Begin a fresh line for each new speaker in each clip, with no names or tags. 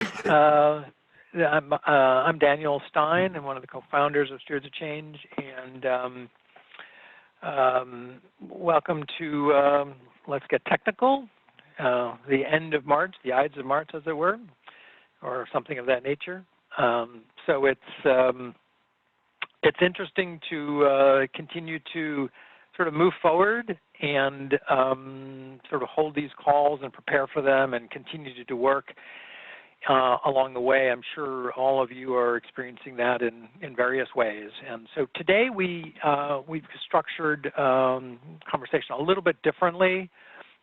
I'm Daniel Stein. I'm one of the co-founders of Stewards of Change, and welcome to Let's Get Technical, the end of March, the Ides of March, as it were, or something of that nature. So it's interesting to continue to sort of move forward and sort of hold these calls and prepare for them and continue to do work along the way. I'm sure all of you are experiencing that in various ways. And so today we've structured conversation a little bit differently,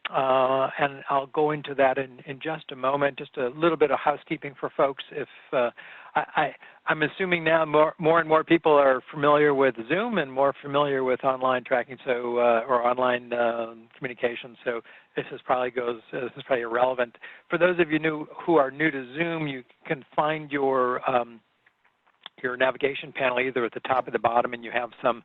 and I'll go into that in just a moment. Just a little bit of housekeeping for folks. If I'm assuming now more and more people are familiar with Zoom and more familiar with online tracking, so or online communication. So this is probably irrelevant. For those of you who are new to Zoom, you can find your navigation panel either at the top or the bottom, and you have some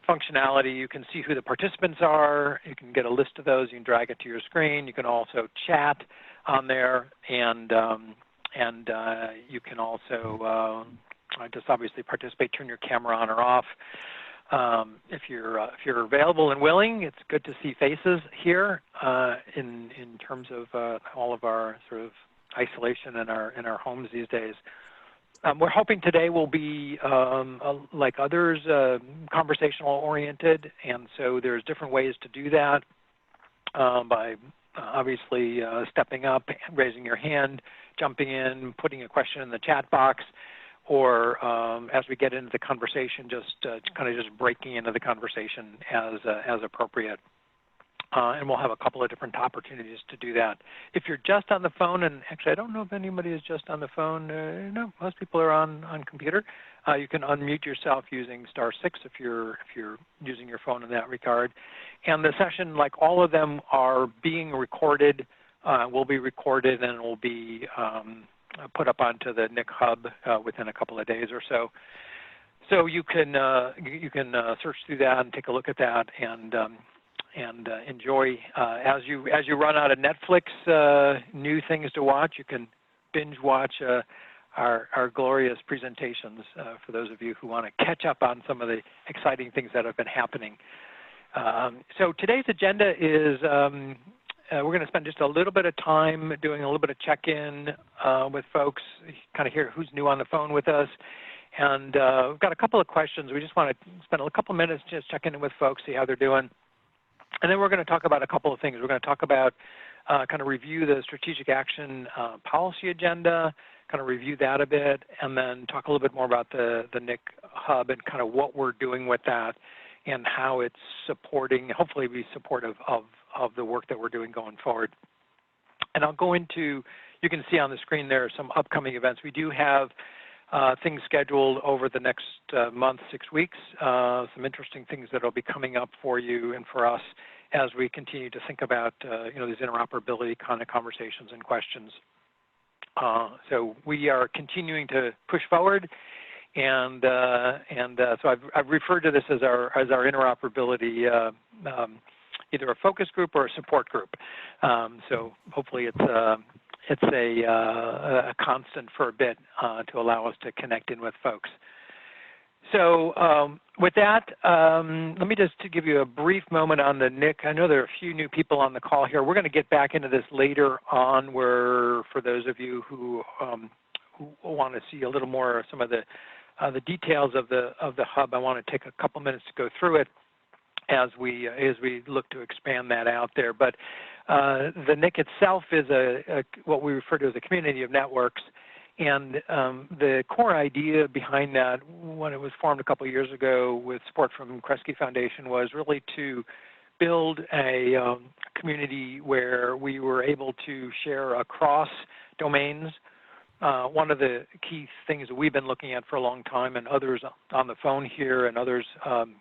functionality. You can see who the participants are. You can get a list of those. You can drag it to your screen. You can also chat on there, and you can also just obviously participate, turn your camera on or off. If you're available and willing, it's good to see faces here in terms of all of our sort of isolation in our homes these days. We're hoping today will be, like others, conversational oriented, and so there's different ways to do that by obviously stepping up, raising your hand, jumping in, putting a question in the chat box, or as we get into the conversation, just kind of breaking into the conversation as appropriate. And we'll have a couple of different opportunities to do that. If you're just on the phone, and actually I don't know if anybody is just on the phone. No, most people are on computer. You can unmute yourself using *6 if you're using your phone in that regard. And the session, like all of them, are being recorded. Will be recorded and will be put up onto the NIC hub within a couple of days or so. So you can search through that and take a look at that and enjoy as you run out of Netflix new things to watch. You can binge watch our glorious presentations for those of you who want to catch up on some of the exciting things that have been happening. So today's agenda is we're going to spend just a little bit of time doing a little bit of check-in with folks, kind of hear who's new on the phone with us. And we've got a couple of questions. We just want to spend a couple minutes just checking in with folks, see how they're doing. And then we're going to talk about a couple of things. We're going to talk about kind of review the strategic action policy agenda, kind of review that a bit, and then talk a little bit more about the NIC hub and kind of what we're doing with that and how it's supporting, hopefully be supportive of the work that we're doing going forward. And I'll go into, you can see on the screen there some upcoming events. We do have things scheduled over the next month, 6 weeks, some interesting things that will be coming up for you and for us as we continue to think about these interoperability kind of conversations and questions. So we are continuing to push forward, and so I've referred to this as our interoperability, either a focus group or a support group. So hopefully it's a constant for a bit to allow us to connect in with folks. So with that, let me just give you a brief moment on the NIC. I know there are a few new people on the call here. We're going to get back into this later on, where for those of you who want to see a little more some of the details of the hub, I want to take a couple minutes to go through it as we look to expand that out there. But the NIC itself is what we refer to as a community of networks, and the core idea behind that, when it was formed a couple of years ago with support from Kresge Foundation, was really to build a community where we were able to share across domains. One of the key things that we've been looking at for a long time, and others on the phone here and others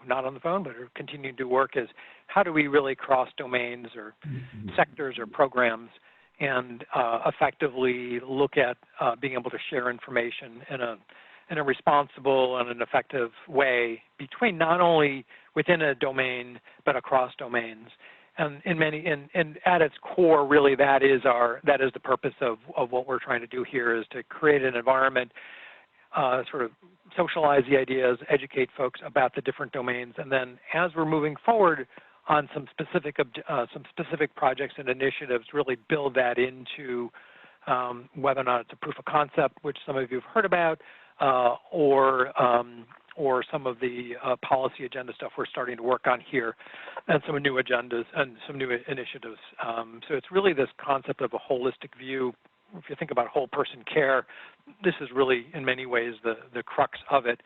not on the phone but are continuing to work, is how do we really cross domains or sectors or programs and effectively look at being able to share information in a responsible and an effective way between not only within a domain but across domains. and at its core, really, that is the purpose of what we're trying to do here, is to create an environment, sort of socialize the ideas, educate folks about the different domains, and then as we're moving forward on some specific projects and initiatives, really build that into whether or not it's a proof of concept, which some of you have heard about, or some of the policy agenda stuff we're starting to work on here, and some new agendas and some new initiatives. So it's really this concept of a holistic view. If you think about whole person care, this is really, in many ways, the crux of it.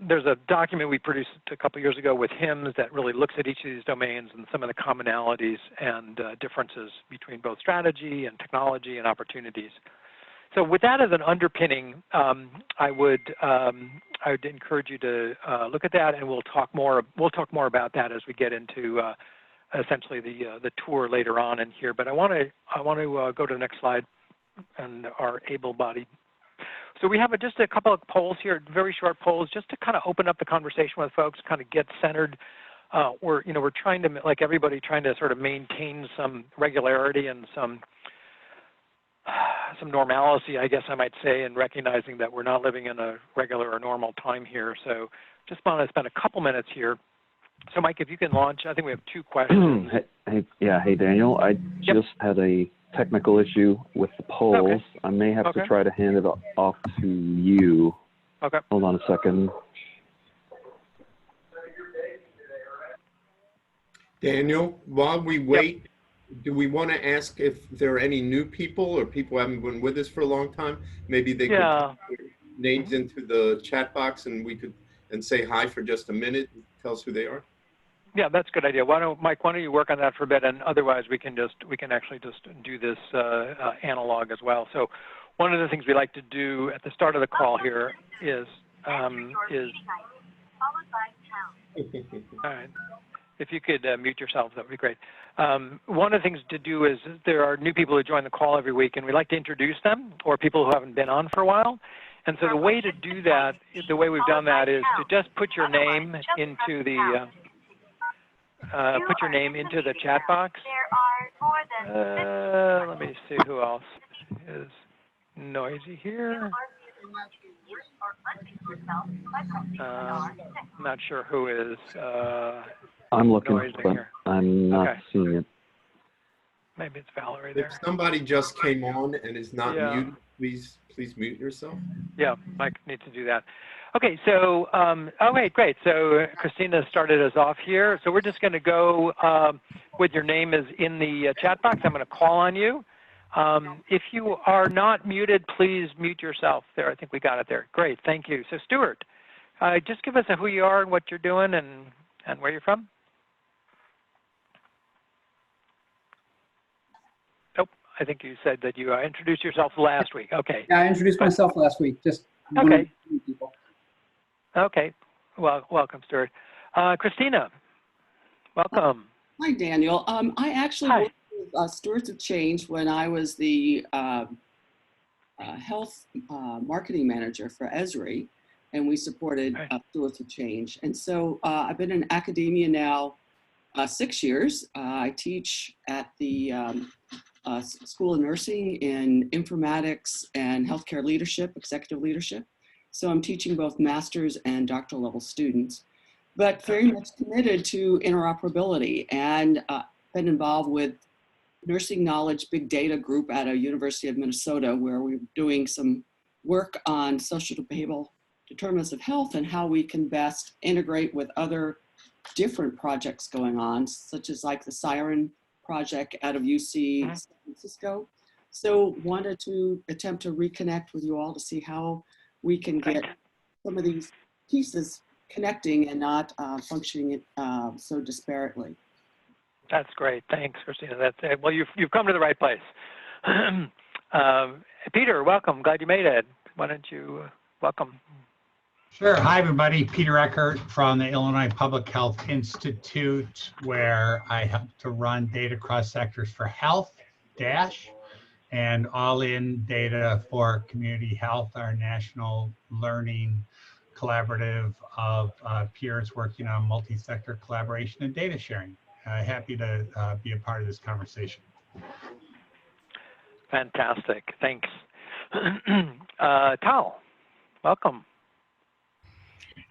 There's a document we produced a couple years ago with HIMSS that really looks at each of these domains and some of the commonalities and differences between both strategy and technology and opportunities. So with that as an underpinning, I would encourage you to look at that, and we'll talk more about that as we get into essentially the tour later on in here. But I want to go to the next slide and our able-bodied. So we have just a couple of polls here, very short polls, just to kind of open up the conversation with folks, kind of get centered. We're trying to, like everybody, trying to sort of maintain some regularity and some normalcy, I guess I might say, and recognizing that we're not living in a regular or normal time here. So just want to spend a couple minutes here. So Mike, if you can launch, I think we have 2 questions.
Hey Daniel, I just had a technical issue with the polls. Okay. I may have to try to hand it off to you. Okay. Hold on a second.
Daniel, while we wait, do we want to ask if there are any new people or people who haven't been with us for a long time? Maybe they could put their names into the chat box and we could say hi for just a minute and tell us who they are.
Yeah, that's a good idea. Mike, why don't you work on that for a bit, and otherwise we can actually just do this analog as well. So one of the things we like to do at the start of the call here is all right. If you could mute yourselves, that would be great. One of the things to do is there are new people who join the call every week, and we like to introduce them, or people who haven't been on for a while. And so the way to do that, the way we've done that, is to just put your name into the chat box. Let me see who else is noisy here. I'm not sure who is
I'm looking, but
here.
I'm not seeing it.
Maybe it's Valerie there.
If somebody just came on and is not muted, please mute yourself.
Yeah, Mike needs to do that. Okay, so, okay, great. So Christina started us off here. So we're just going to go with your name is in the chat box. I'm going to call on you. If you are not muted, please mute yourself there. I think we got it there. Great, thank you. So Stuart, just give us who you are and what you're doing and where you're from. Nope, I think you said that you introduced yourself last week. Okay.
Yeah, I introduced myself last week. Just
okay. People. Okay. Well, welcome, Stuart. Christina, welcome.
Hi, Daniel. I actually worked with Stewards of Change when I was the health marketing manager for Esri, and we supported Stewards of Change. And so I've been in academia now 6 years. I teach at the School of Nursing in informatics and healthcare leadership, executive leadership. So I'm teaching both master's and doctoral level students, but very much committed to interoperability, and been involved with Nursing Knowledge Big Data Group at a University of Minnesota, where we're doing some work on social behavioral determinants of health and how we can best integrate with other different projects going on, such as like the Siren project out of UC San Francisco. So wanted to attempt to reconnect with you all to see how we can get some of these pieces connecting and not functioning so disparately.
That's great. Thanks, Christina. That's well, you've come to the right place. Peter, welcome. Glad you made it. Why don't you welcome?
Sure. Hi, everybody. Peter Eckhart from the Illinois Public Health Institute, where I help to run data cross sectors for health, and all-in data for community health, our national learning collaborative of peers working on multi-sector collaboration and data sharing. happy to be a part of this conversation.
Fantastic. Thanks. Tal, welcome.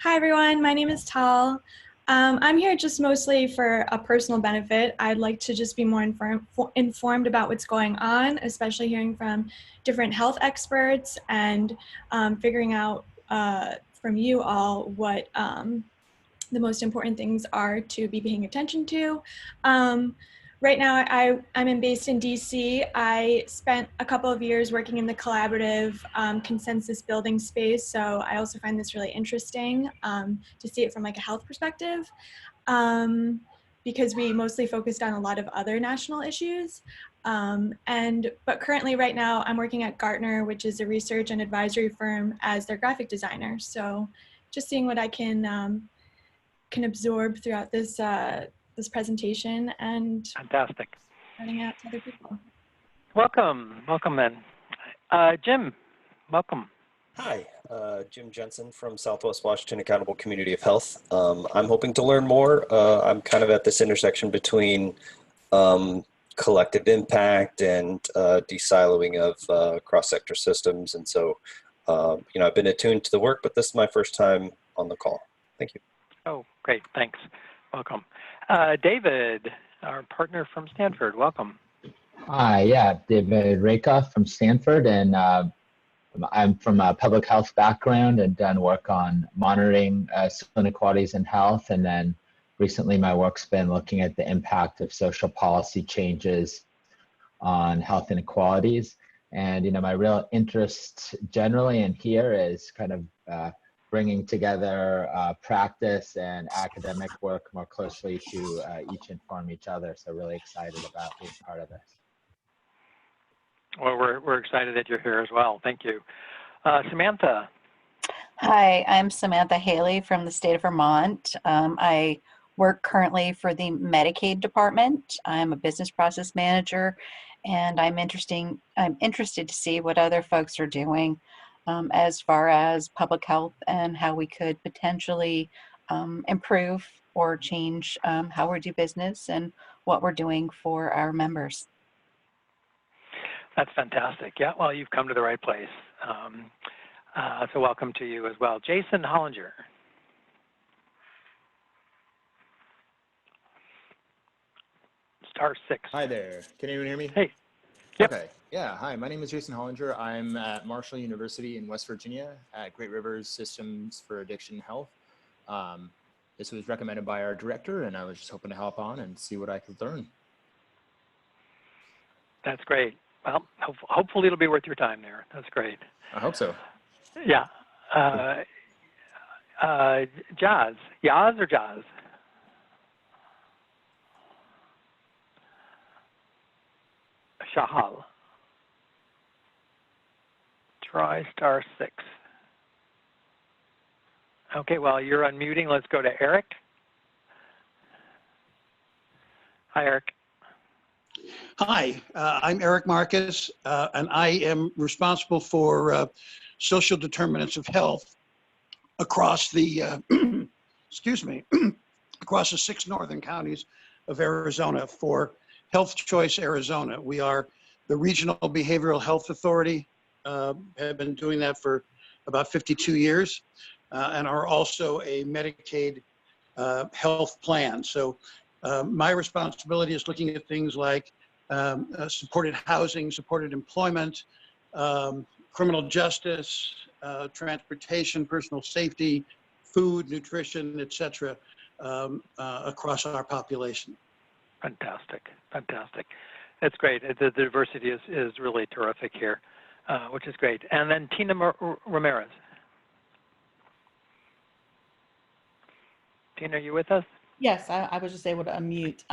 Hi, everyone. My name is Tal. I'm here just mostly for a personal benefit. I'd like to just be more informed about what's going on, especially hearing from different health experts and figuring out from you all what the most important things are to be paying attention to. Right now, I'm based in DC. I spent a couple of years working in the collaborative consensus building space, so I also find this really interesting to see it from like a health perspective, because we mostly focused on a lot of other national issues. But currently right now, I'm working at Gartner, which is a research and advisory firm, as their graphic designer. So just seeing what I can absorb throughout this this presentation and
fantastic
running out to other people.
Welcome then. Jim, welcome.
Hi, Jim Jensen from Southwest Washington Accountable Community of Health. I'm hoping to learn more. I'm kind of at this intersection between collective impact and de-siloing of cross-sector systems. And so, I've been attuned to the work, but this is my first time on the call. Thank you.
Oh, great. Thanks. Welcome. David, our partner from Stanford, welcome.
Hi, yeah, David Rakoff from Stanford, and I'm from a public health background and done work on monitoring social inequalities in health, and then recently my work's been looking at the impact of social policy changes on health inequalities. And, my real interest generally in here is kind of bringing together practice and academic work more closely to each inform each other. So really excited about being part of this.
Well, we're excited that you're here as well. Thank you. Samantha.
Hi, I'm Samantha Haley from the state of Vermont. I work currently for the Medicaid department. I'm a business process manager, and I'm interested to see what other folks are doing as far as public health and how we could potentially improve or change how we do business and what we're doing for our members.
That's fantastic. Yeah, well, you've come to the right place. So welcome to you as well. Jason Hollinger. Star 6.
Hi there. Can anyone hear me?
Hey. Yep.
Okay. Yeah. Hi, my name is Jason Hollinger. I'm at Marshall University in West Virginia at Great Rivers Systems for Addiction Health. This was recommended by our director, and I was just hoping to hop on and see what I could learn.
That's great. Well, hopefully it'll be worth your time there. That's great.
I hope so.
Yeah. Jazz. Yaz or Jazz? Shahal. Try star 6. Okay, well, you're unmuting. Let's go to Eric. Hi, Eric.
Hi, I'm Eric Marcus, and I am responsible for social determinants of health across the, excuse me, across the 6 northern counties of Arizona for Health Choice Arizona. We are the Regional Behavioral Health Authority, have been doing that for about 52 years, and are also a Medicaid health plan. So my responsibility is looking at things like supported housing, supported employment, criminal justice, transportation, personal safety, food, nutrition, et cetera, across our population.
Fantastic, fantastic. That's great. The diversity is really terrific here, which is great. And then Tina Ramirez. Tina, are you with us?
Yes, I was just able to unmute.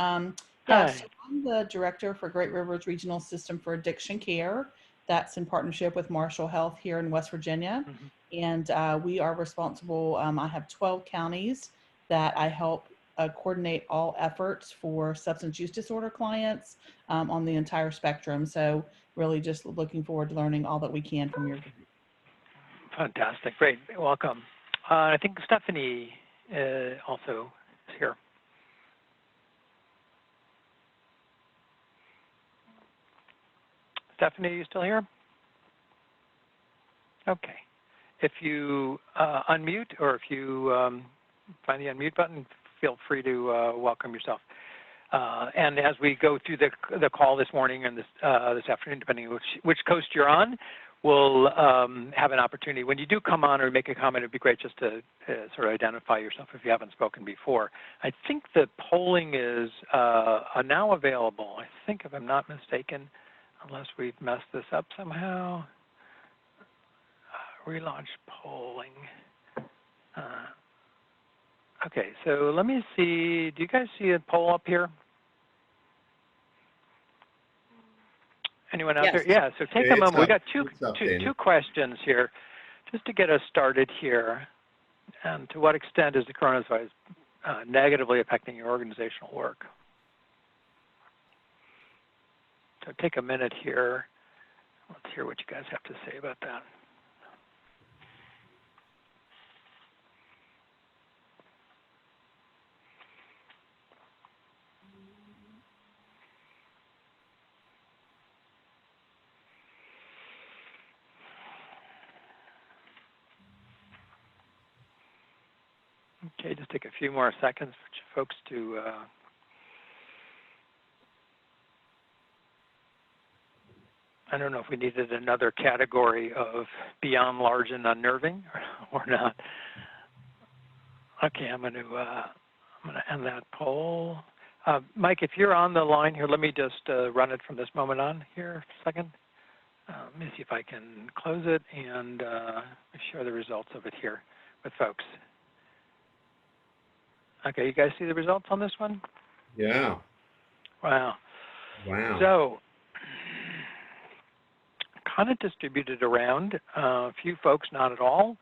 So I'm the director for Great Rivers Regional System for Addiction Care. That's in partnership with Marshall Health here in West Virginia. Mm-hmm. And we are responsible, I have 12 counties that I help coordinate all efforts for substance use disorder clients on the entire spectrum. So really just looking forward to learning all that we can from your group.
Fantastic, great, welcome. I think Stephanie also is here. Stephanie, are you still here? Okay. If you unmute, or if you find the unmute button, feel free to welcome yourself. And as we go through the call this morning and this afternoon, depending on which coast you're on, we'll have an opportunity. When you do come on or make a comment, it'd be great just to sort of identify yourself if you haven't spoken before. I think the polling is now available. I think, if I'm not mistaken, unless we've messed this up somehow. Relaunch polling. Okay, so let me see. Do you guys see a poll up here? Anyone out there? Yeah, so take a moment. We got two questions here just to get us started here. And to what extent is the coronavirus negatively affecting your organizational work? So take a minute here. Let's hear what you guys have to say about that. Okay, just take a few more seconds for folks to I don't know if we needed another category of beyond large and unnerving or not. Okay, I'm going to end that poll. Mike, if you're on the line here, let me just run it from this moment on here a second. Let me see if I can close it and share the results of it here with folks. Okay, you guys see the results on this one?
Yeah.
Wow.
Wow.
So, kind of distributed around, a few folks not at all,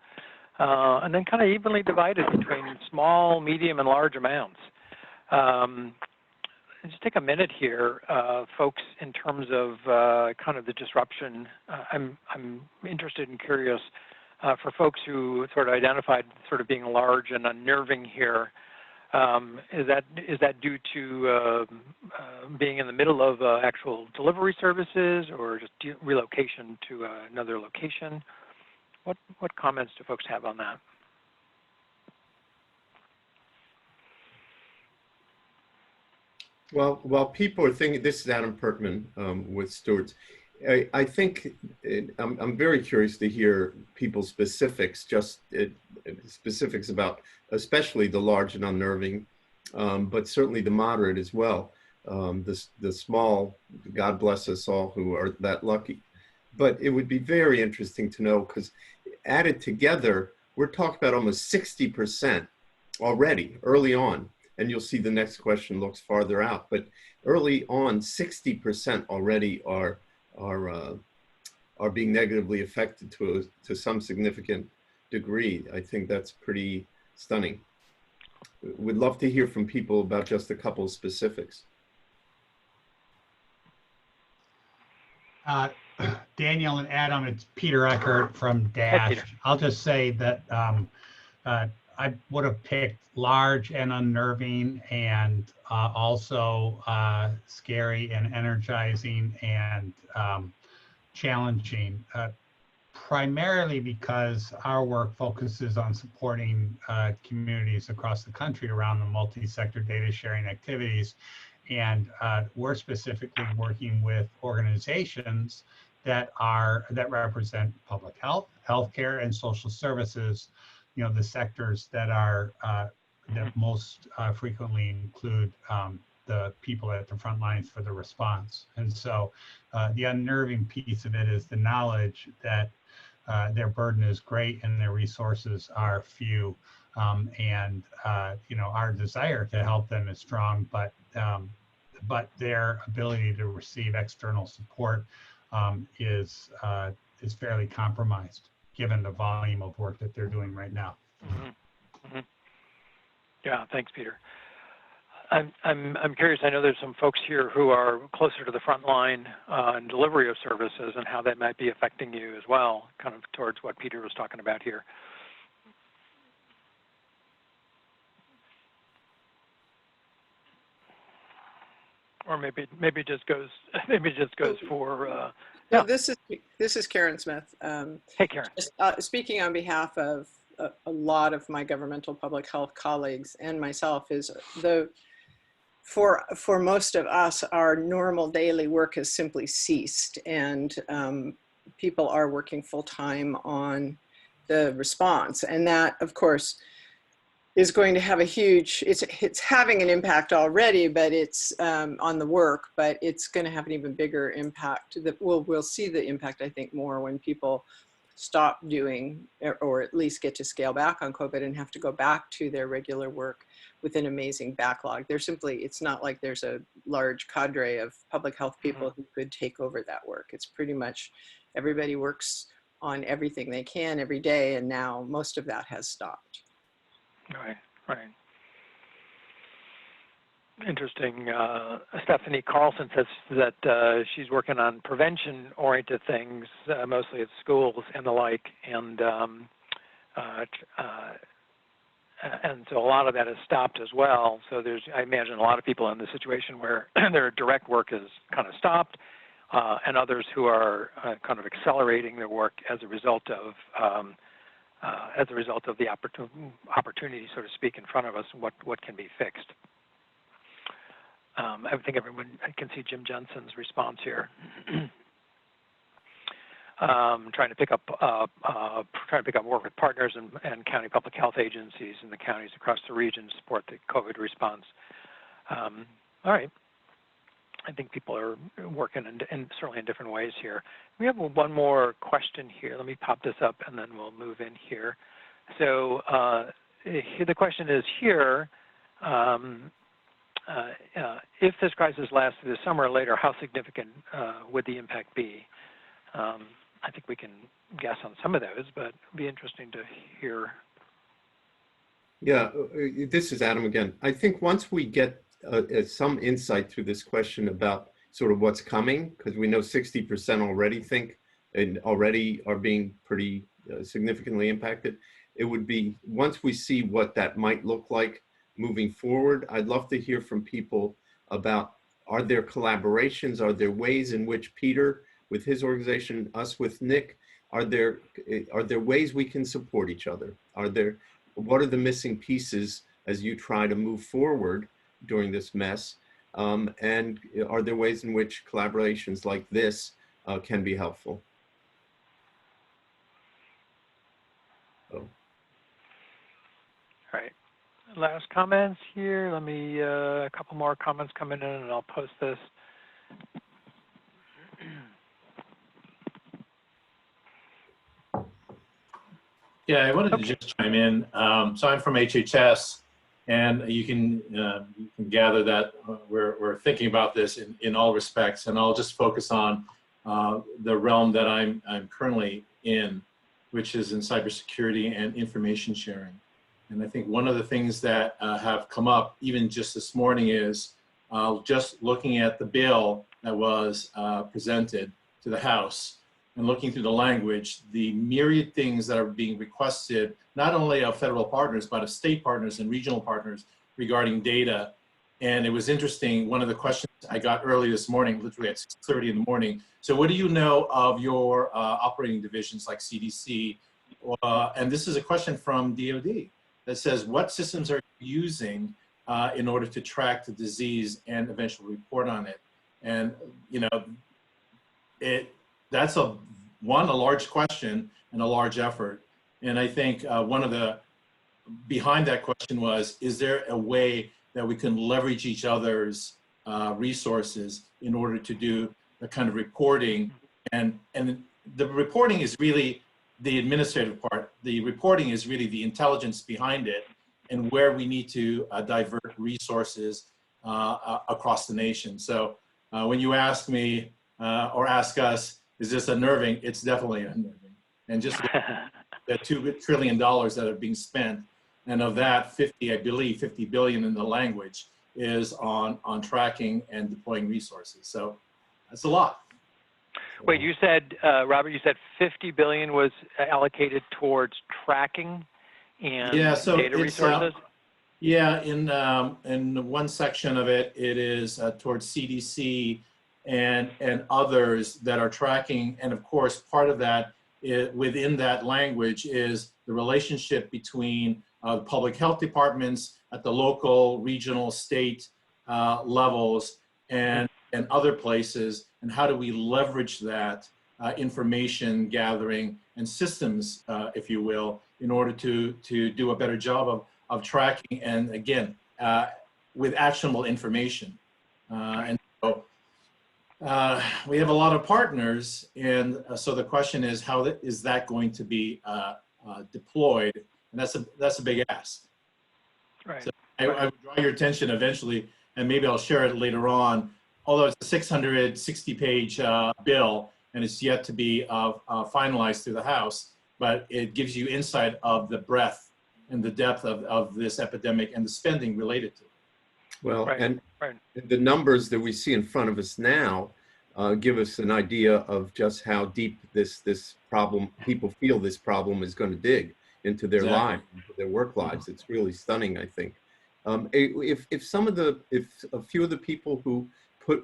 and then kind of evenly divided between small, medium, and large amounts. Just take a minute here, folks, in terms of kind of the disruption. I'm interested and curious for folks who sort of identified sort of being large and unnerving here. Is that due to being in the middle of actual delivery services, or just relocation to another location? What comments do folks have on that?
Well, people are thinking, this is Adam Perkman with Stewart's. I think I'm very curious to hear people's specifics, specifics about especially the large and unnerving, but certainly the moderate as well. The small, God bless us all who are that lucky. But it would be very interesting to know, because added together, we're talking about almost 60% already, early on. And you'll see the next question looks farther out. But early on, 60% already are being negatively affected to some significant degree. I think that's pretty stunning. We'd love to hear from people about just a couple of specifics.
Daniel and Adam, it's Peter Eckhart from Dash.
Hey,
I'll just say that I would have picked large and unnerving, and also scary and energizing and challenging, primarily because our work focuses on supporting communities across the country around the multi-sector data sharing activities. And we're specifically working with organizations that represent public health, healthcare, and social services. You know, the sectors that are that most frequently include the people at the front lines for the response. And so the unnerving piece of it is the knowledge that their burden is great and their resources are few, and you know, our desire to help them is strong, but their ability to receive external support is fairly compromised, given the volume of work that they're doing right now.
Mm-hmm. Mm-hmm. Yeah, thanks, Peter. I'm curious. I know there's some folks here who are closer to the front line in delivery of services, and how that might be affecting you as well, kind of towards what Peter was talking about here. Or maybe it just goes for Yeah.
This is Karen Smith.
Hey, Karen.
Speaking on behalf of a lot of my governmental public health colleagues and myself, is for most of us, our normal daily work has simply ceased, and people are working full time on the response, and that, of course, is going to have a huge, it's having an impact already, but it's on the work, but it's going to have an even bigger impact. We'll see the impact, I think, more when people stop doing, or at least get to scale back on COVID and have to go back to their regular work with an amazing backlog. There's simply, it's not like there's a large cadre of public health people who could take over that work. It's pretty much everybody works on everything they can every day, and now most of that has stopped.
Right. Interesting. Stephanie Carlson says that she's working on prevention-oriented things, mostly at schools and the like, and so a lot of that has stopped as well. So I imagine a lot of people in the situation where their direct work is kind of stopped, and others who are kind of accelerating their work as a result of the opportunity, so to speak, in front of us, and what can be fixed. I think I can see Jim Jensen's response here. Trying to pick up work with partners and county public health agencies in the counties across the region to support the COVID response. All right. I think people are working certainly in different ways here. We have one more question here. Let me pop this up, and then we'll move in here. So the question is here, if this crisis lasts through the summer or later, how significant would the impact be? I think we can guess on some of those, but it'd be interesting to hear.
Yeah, this is Adam again. I think once we get some insight through this question about sort of what's coming, because we know 60% already think and already are being pretty significantly impacted, it would be, once we see what that might look like moving forward, I'd love to hear from people about, are there collaborations, are there ways in which Peter with his organization, us with Nick, are there ways we can support each other? What are the missing pieces as you try to move forward during this mess? And are there ways in which collaborations like this can be helpful?
All right. Last comments here. Let me, a couple more comments coming in and I'll post this.
Yeah, I wanted to just chime in. So I'm from HHS, and you can gather that we're thinking about this in all respects, and I'll just focus on the realm that I'm currently in, which is in cybersecurity and information sharing. And I think one of the things that have come up even just this morning is just looking at the bill that was presented to the House and looking through the language, the myriad things that are being requested, not only of federal partners, but of state partners and regional partners regarding data. And it was interesting, one of the questions I got early this morning, literally at 6:30 in the morning. So what do you know of your operating divisions like CDC? And this is a question from DOD that says, what systems are you using in order to track the disease and eventually report on it? And, you know, that's a large question and a large effort. And I think one of the, behind that question was, is there a way that we can leverage each other's resources in order to do the kind of reporting? And the reporting is really the administrative part. The reporting is really the intelligence behind it and where we need to divert resources across the nation. So when you ask me or ask us, is this unnerving? It's definitely unnerving. And just the $2 trillion that are being spent, and of that, I believe 50 billion in the language is on tracking and deploying resources. So that's a lot.
Wait, you said, Robert, you said 50 billion was allocated towards tracking and data resources?
Yeah, in one section of it, it is towards CDC and others that are tracking. And of course, part of that within that language is the relationship between the public health departments at the local, regional, state levels and other places, and how do we leverage that information gathering and systems, if you will, in order to do a better job of tracking, and again, with actionable information. And so we have a lot of partners, and so the question is, how is that going to be deployed? And that's a big ask.
Right.
So I would draw your attention eventually, and maybe I'll share it later on, although it's a 660-page bill, and it's yet to be finalized through the House, but it gives you insight of the breadth and the depth of this epidemic and the spending related to it.
Well, and the numbers that we see in front of us now give us an idea of just how deep this problem, people feel this problem is going to dig into their lives, into their work lives. It's really stunning, I think. If a few of the people who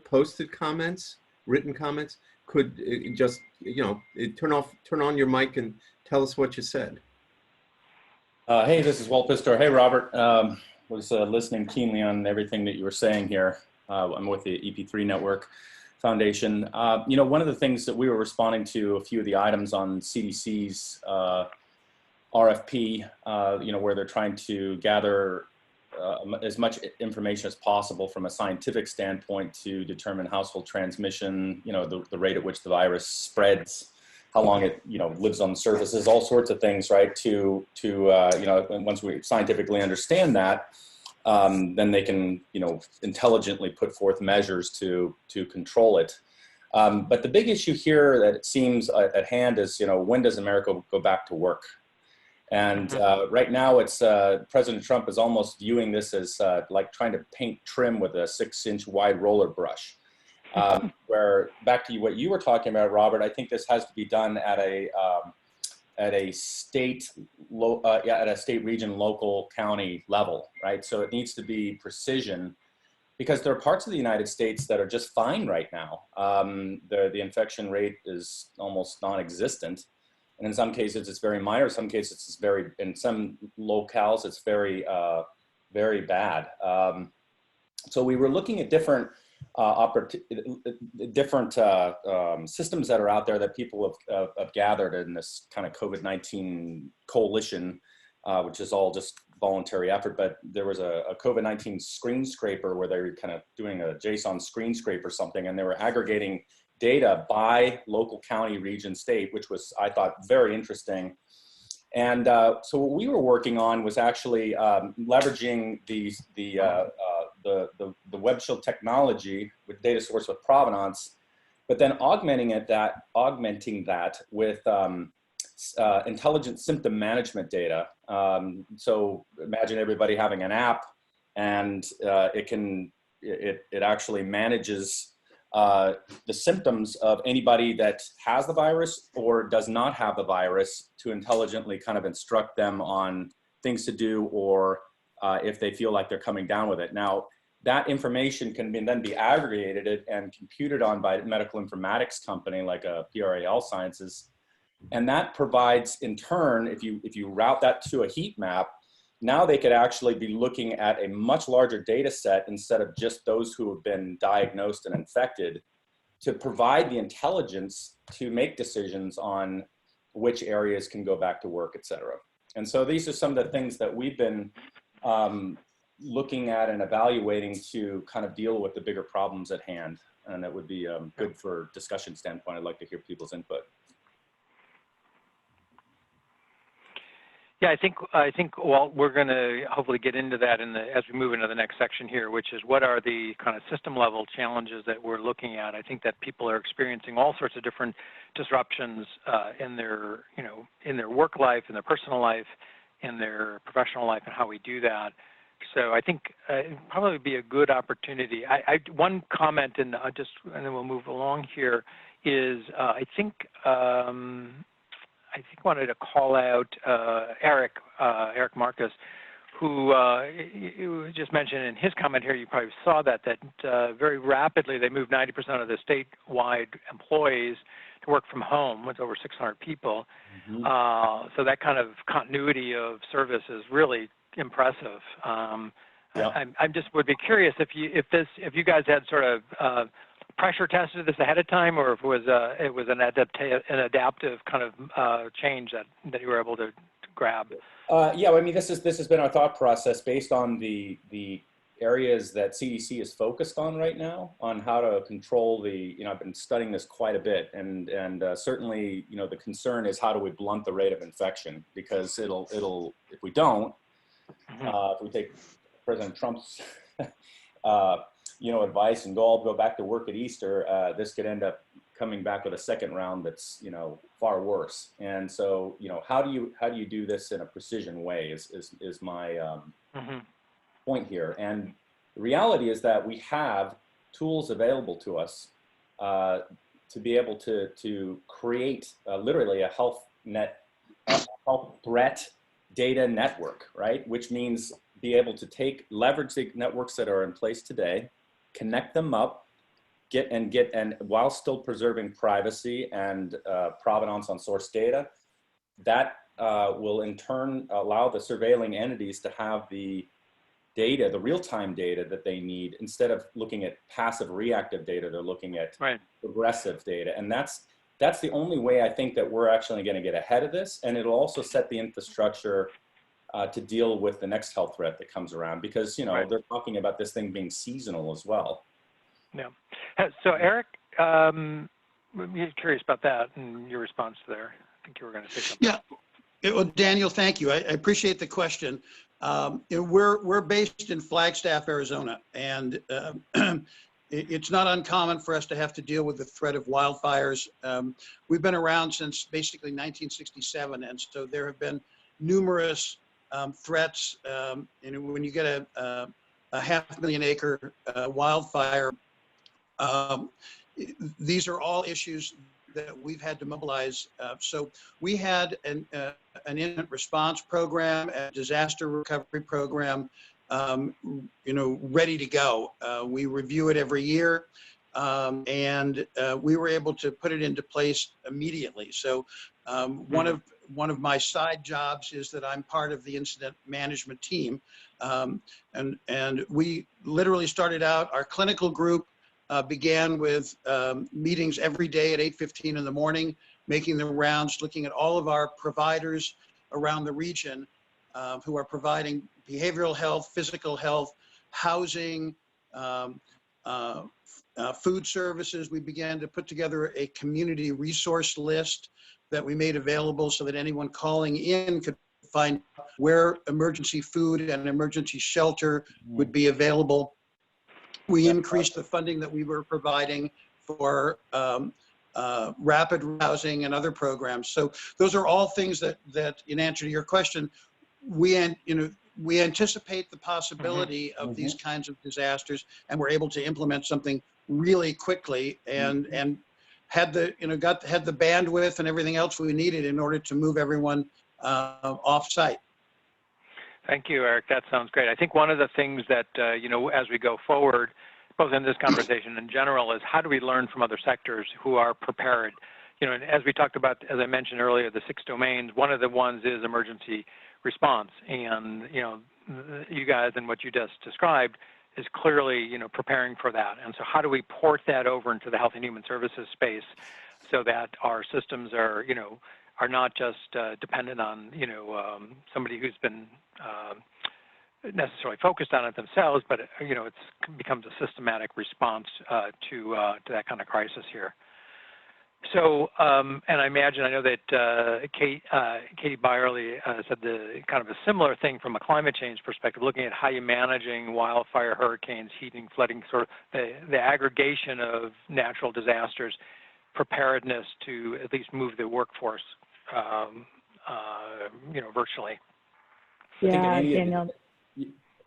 posted comments, written comments, could just, turn on your mic and tell us what you said.
Hey, this is Walt Pfister. Hey, Robert. Was listening keenly on everything that you were saying here. I'm with the EP3 Network Foundation. One of the things that we were responding to, a few of the items on CDC's RFP, where they're trying to gather as much information as possible from a scientific standpoint to determine household transmission, the rate at which the virus spreads, how long it lives on the surfaces, all sorts of things, right? To once we scientifically understand that, then they can intelligently put forth measures to control it. But the big issue here that it seems at hand is when does America go back to work? And right now, it's President Trump is almost viewing this as like trying to paint trim with a 6-inch wide roller brush. Where back to what you were talking about, Robert, I think this has to be done at a state, at a state, region, local, county level, right? So it needs to be precision, because there are parts of the United States that are just fine right now. The infection rate is almost non-existent. And in some cases, it's very minor. In some cases, it's in some locales, it's very, very bad. So we were looking at different systems that are out there that people have gathered in this kind of COVID-19 coalition, which is all just voluntary effort. But there was a COVID-19 screen scraper where they were kind of doing a JSON screen scrape or something, and they were aggregating data by local, county, region, state, which was, I thought, very interesting. And so what we were working on was actually leveraging the web shield technology with data source with provenance, but then augmenting that with intelligent symptom management data. So imagine everybody having an app, and it actually manages the symptoms of anybody that has the virus or does not have the virus, to intelligently kind of instruct them on things to do, or if they feel like they're coming down with it. Now, that information can then be aggregated and computed on by a medical informatics company like a PRAL Sciences. And that provides, in turn, if you route that to a heat map, now they could actually be looking at a much larger data set instead of just those who have been diagnosed and infected, to provide the intelligence to make decisions on which areas can go back to work, et cetera. And so these are some of the things that we've been looking at and evaluating to kind of deal with the bigger problems at hand. And it would be good for discussion standpoint. I'd like to hear people's input.
Yeah, I think Walt, we're going to hopefully get into that as we move into the next section here, which is what are the kind of system level challenges that we're looking at. I think that people are experiencing all sorts of different disruptions in their work life, in their personal life, in their professional life, and how we do that. So I think it probably would be a good opportunity. One comment, and then we'll move along here, is I wanted to call out Eric Marcus, who you just mentioned in his comment here, you probably saw that very rapidly they moved 90% of the statewide employees to work from home. It's over 600 people. So that kind of continuity of service is really impressive. I just would be curious if you guys had sort of pressure tested this ahead of time, or if it was an adaptive kind of change that you were able to grab.
Yeah, I mean, this has been our thought process based on the areas that CDC is focused on right now, on how to control I've been studying this quite a bit, and certainly, the concern is how do we blunt the rate of infection, because it'll if we don't, if we take President Trump's advice and go back to work at Easter, this could end up coming back with a second round that's far worse. And so how do you do this in a precision way is my point here. And the reality is that we have tools available to us to be able to create literally a health threat data network, right? Which means be able to leverage the networks that are in place today, connect them up, and while still preserving privacy and provenance on source data, that will in turn allow the surveilling entities to have the data, the real-time data that they need. Instead of looking at passive reactive data, they're looking at progressive data. And that's the only way I think that we're actually going to get ahead of this. And it'll also set the infrastructure to deal with the next health threat that comes around, because they're talking about this thing being seasonal as well.
Yeah. So Eric, I'm curious about that and your response there. I think you were going to say something.
Yeah. Well, Daniel, thank you. I appreciate the question. We're based in Flagstaff, Arizona, and it's not uncommon for us to have to deal with the threat of wildfires. We've been around since basically 1967, and so there have been numerous threats. When you get a 500,000 acre wildfire, these are all issues that we've had to mobilize. So we had an incident response program, a disaster recovery program, ready to go. We review it every year, and we were able to put it into place immediately. So one of my side jobs is that I'm part of the incident management team, and we literally started out. Our clinical group began with meetings every day at 8:15 in the morning, making the rounds, looking at all of our providers around the region who are providing behavioral health, physical health, housing, food services. We began to put together a community resource list that we made available so that anyone calling in could find where emergency food and emergency shelter would be available. We increased the funding that we were providing for rapid housing and other programs. So those are all things that in answer to your question, we anticipate the possibility of these kinds of disasters, and we're able to implement something really quickly, and had the bandwidth and everything else we needed in order to move everyone off site.
Thank you, Eric. That sounds great. I think one of the things that, as we go forward, both in this conversation in general, is how do we learn from other sectors who are prepared? And as we talked about, as I mentioned earlier, the 6 domains, one of the ones is emergency response. And, you guys and what you just described is clearly, preparing for that. And so how do we port that over into the health and human services space so that our systems are, are not just dependent on, somebody who's been necessarily focused on it themselves, but it becomes a systematic response to that kind of crisis here. So, and I know that Katie Byerly said kind of a similar thing from a climate change perspective, looking at how you're managing wildfire, hurricanes, heating, flooding, sort of the aggregation of natural disasters, preparedness to at least move the workforce, virtually.
Yeah, Daniel.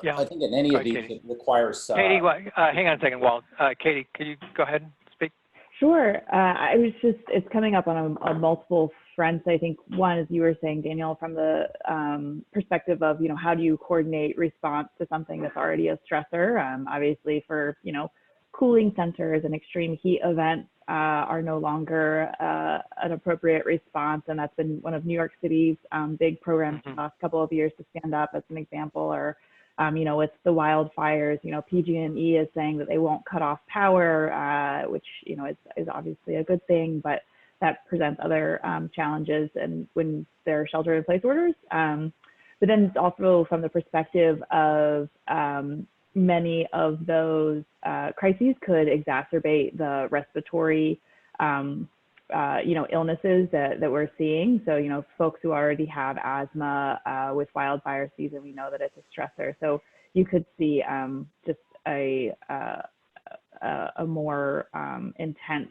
I think in any of these, it requires.
Katie, hang on a second, Walt. Katie, could you go ahead and speak?
Sure. It's coming up on a multiple fronts. I think one, as you were saying, Daniel, from the perspective of, how do you coordinate response to something that's already a stressor? Obviously for, cooling centers and extreme heat events are no longer an appropriate response. And that's been one of New York City's big programs the last couple of years to stand up as an example, or with the wildfires, PG&E is saying that they won't cut off power, which, is obviously a good thing, but that presents other challenges and when there are shelter-in-place orders. But then it's also from the perspective of many of those crises could exacerbate the respiratory illnesses that we're seeing. So, folks who already have asthma with wildfire season, we know that it's a stressor. So you could see just a more intense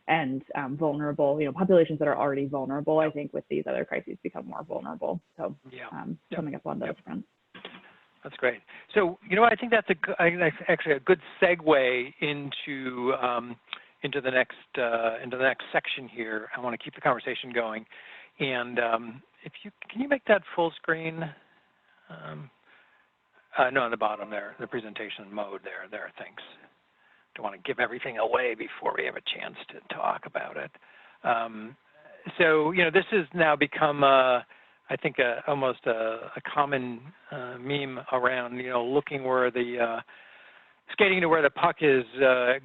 and vulnerable, populations that are already vulnerable, I think with these other crises become more vulnerable. So coming up on those fronts.
That's great. So, I think that's actually a good segue into the next section here. I want to keep the conversation going, and can you make that full screen? No, on the bottom there, the presentation mode there. Thanks. Don't want to give everything away before we have a chance to talk about it. So, this has now become I think almost a common meme around, looking where the skating to where the puck is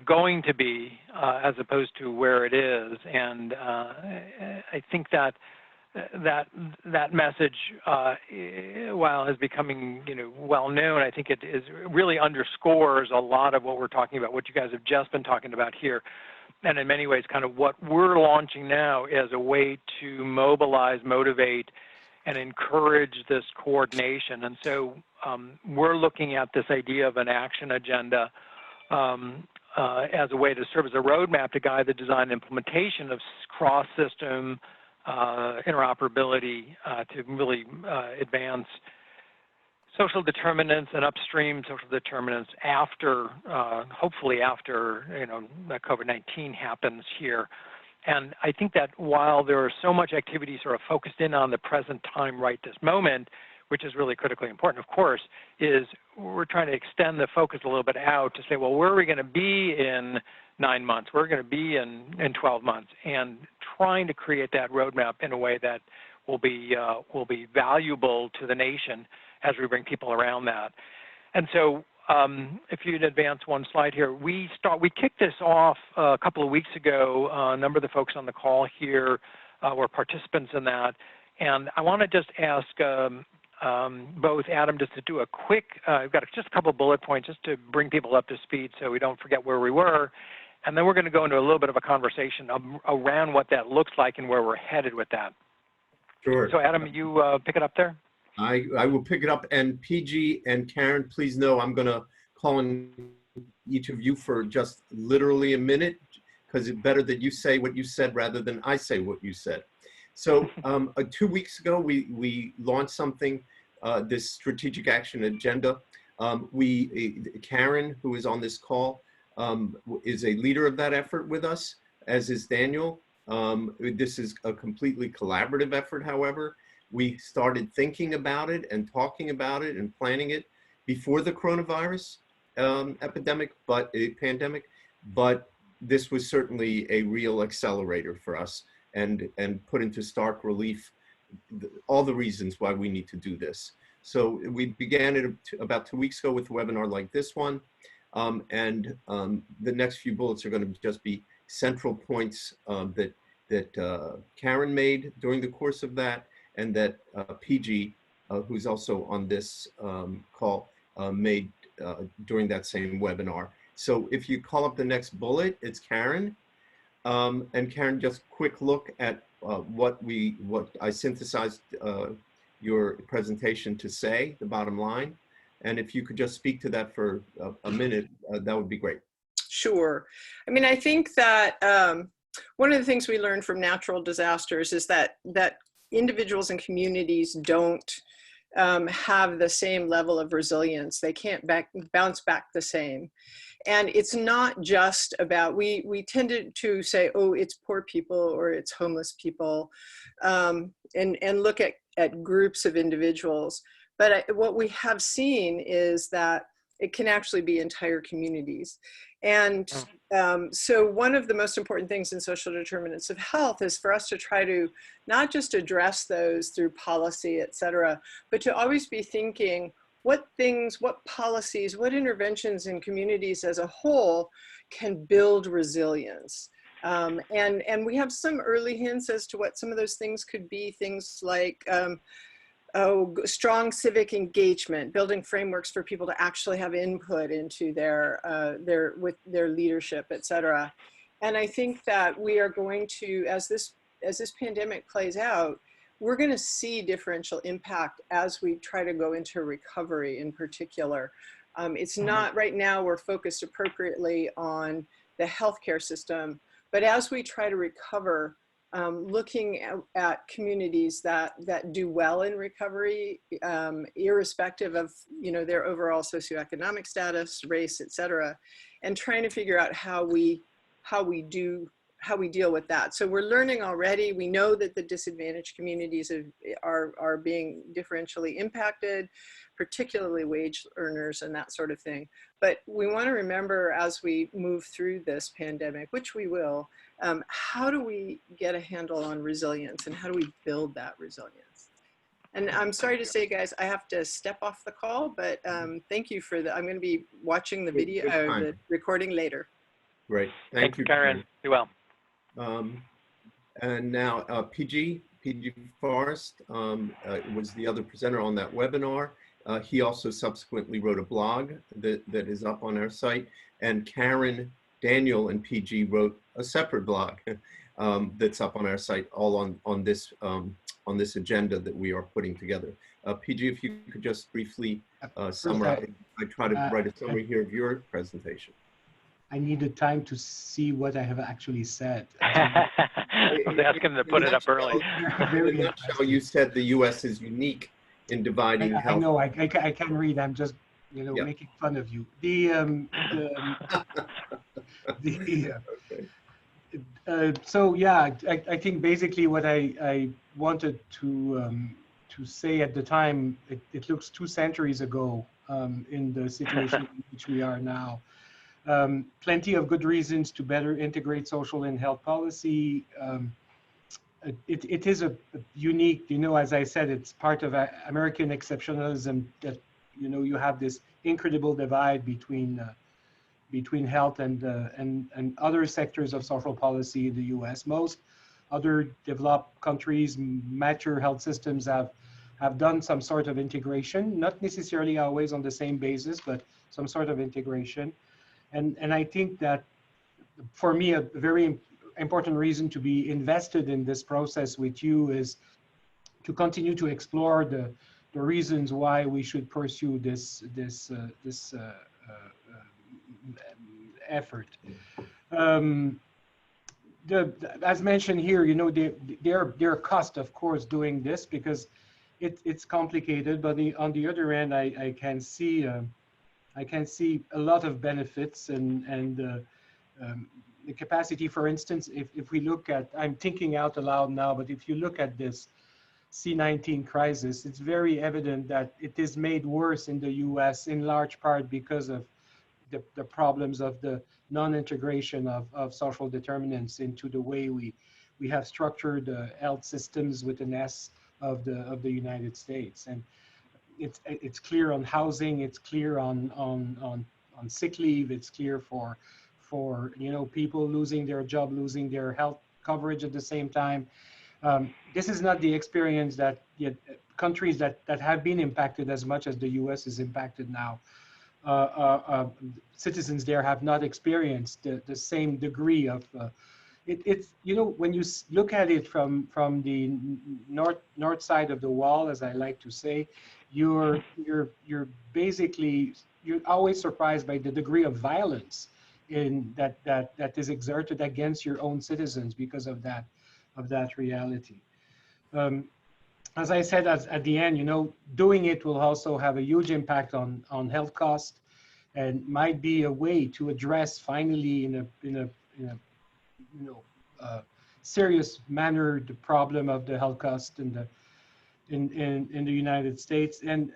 going to be as opposed to where it is. And I think that message, while is becoming, well known, I think it really underscores a lot of what we're talking about, what you guys have just been talking about here. And in many ways, kind of what we're launching now as a way to mobilize, motivate, and encourage this coordination. And so we're looking at this idea of an action agenda as a way to serve as a roadmap to guide the design and implementation of cross-system interoperability to really advance social determinants and upstream social determinants after, hopefully after, that COVID-19 happens here. And I think that while there are so much activity sort of focused in on the present time right this moment, which is really critically important, of course, is we're trying to extend the focus a little bit out to say, well, where are we going to be in 9 months? Where are we going to be in 12 months? And trying to create that roadmap in a way that will be valuable to the nation as we bring people around that. And so if you'd advance one slide here, we kicked this off a couple of weeks ago. A number of the folks on the call here were participants in that. And I want to just ask both Adam just to do a quick, I've got just a couple of bullet points just to bring people up to speed so we don't forget where we were. And then we're going to go into a little bit of a conversation around what that looks like and where we're headed with that.
Sure.
So Adam, you pick it up there?
I will pick it up, and PG and Karen, please know I'm going to call on each of you for just literally a minute, because it's better that you say what you said rather than I say what you said. So 2 weeks ago, we launched something, this strategic action agenda. Karen, who is on this call, is a leader of that effort with us, as is Daniel. This is a completely collaborative effort, however. We started thinking about it and talking about it and planning it before the coronavirus pandemic, but this was certainly a real accelerator for us and put into stark relief all the reasons why we need to do this. So we began it about 2 weeks ago with a webinar like this one, and the next few bullets are going to just be central points that Karen made during the course of that, and that PG, who's also on this call, made during that same webinar. So if you call up the next bullet, it's Karen. And Karen, just quick look at what I synthesized your presentation to say, the bottom line. And if you could just speak to that for a minute, that would be great.
Sure. I mean, I think that one of the things we learned from natural disasters is that individuals and communities don't have the same level of resilience. They can't bounce back the same. And it's not just about, we tended to say, oh, it's poor people or it's homeless people, and look at groups of individuals. But what we have seen is that it can actually be entire communities. And so one of the most important things in social determinants of health is for us to try to not just address those through policy, et cetera, but to always be thinking what things, what policies, what interventions in communities as a whole can build resilience. And we have some early hints as to what some of those things could be, things like strong civic engagement, building frameworks for people to actually have input into with their leadership, et cetera. And I think that we are going to, as this pandemic plays out, we're going to see differential impact as we try to go into recovery in particular. It's not, right now we're focused appropriately on the healthcare system, but as we try to recover, looking at communities that do well in recovery, irrespective of their overall socioeconomic status, race, et cetera, and trying to figure out how we deal with that. So we're learning already. We know that the disadvantaged communities are being differentially impacted, particularly wage earners and that sort of thing. But we want to remember as we move through this pandemic, which we will, how do we get a handle on resilience and how do we build that resilience? And I'm sorry to say, guys, I have to step off the call, but thank you for I'm going to be watching the video, the recording later.
Great. Thank you,
Karen. Be well.
And now PG Forrest was the other presenter on that webinar. He also subsequently wrote a blog that is up on our site. And Karen, Daniel, and PG wrote a separate blog that's up on our site, all on this agenda that we are putting together. PG, if you could just briefly summarize. I try to write a summary here of your presentation.
I needed time to see what I have actually said.
I was asking to put it up early.
In a nutshell, you said the U.S. is unique in dividing health.
I know, I can read. I'm just, making fun of you. So yeah, I think basically what I wanted to say at the time, it looks 2 centuries ago in the situation in which we are now. Plenty of good reasons to better integrate social and health policy. It is a unique, as I said, it's part of American exceptionalism that, you have this incredible divide between health and other sectors of social policy in the US. Most other developed countries, mature health systems have done some sort of integration, not necessarily always on the same basis, but some sort of integration. And I think that for me, a very important reason to be invested in this process with you is to continue to explore the reasons why we should pursue this effort. As mentioned here, there are costs, of course, doing this because it's complicated. But on the other end, I can see a lot of benefits and the capacity, for instance, if we look at, I'm thinking out aloud now, but if you look at this C-19 crisis, it's very evident that it is made worse in the US in large part because of the problems of the non-integration of social determinants into the way we have structured health systems with an S of the United States. And it's clear on housing, it's clear on sick leave, it's clear for people losing their job, losing their health coverage at the same time. This is not the experience that countries that have been impacted as much as the US is impacted now. Citizens there have not experienced the same degree of it's when you look at it from the north side of the wall, as I like to say, you're always surprised by the degree of violence that is exerted against your own citizens because of that reality. As I said at the end, doing it will also have a huge impact on health costs. and might be a way to address finally in a serious manner the problem of the health cost in the United States. And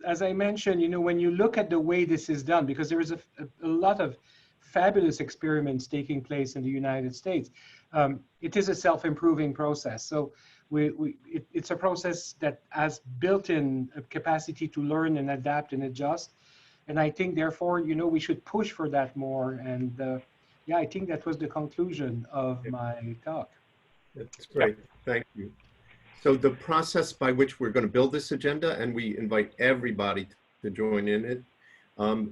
as I mentioned, when you look at the way this is done, because there is a lot of fabulous experiments taking place in the United States, it is a self-improving process. So it's a process that has built-in capacity to learn and adapt and adjust. And I think, therefore, we should push for that more. And yeah, I think that was the conclusion of my talk.
That's great. Thank you. So the process by which we're going to build this agenda, and we invite everybody to join in it,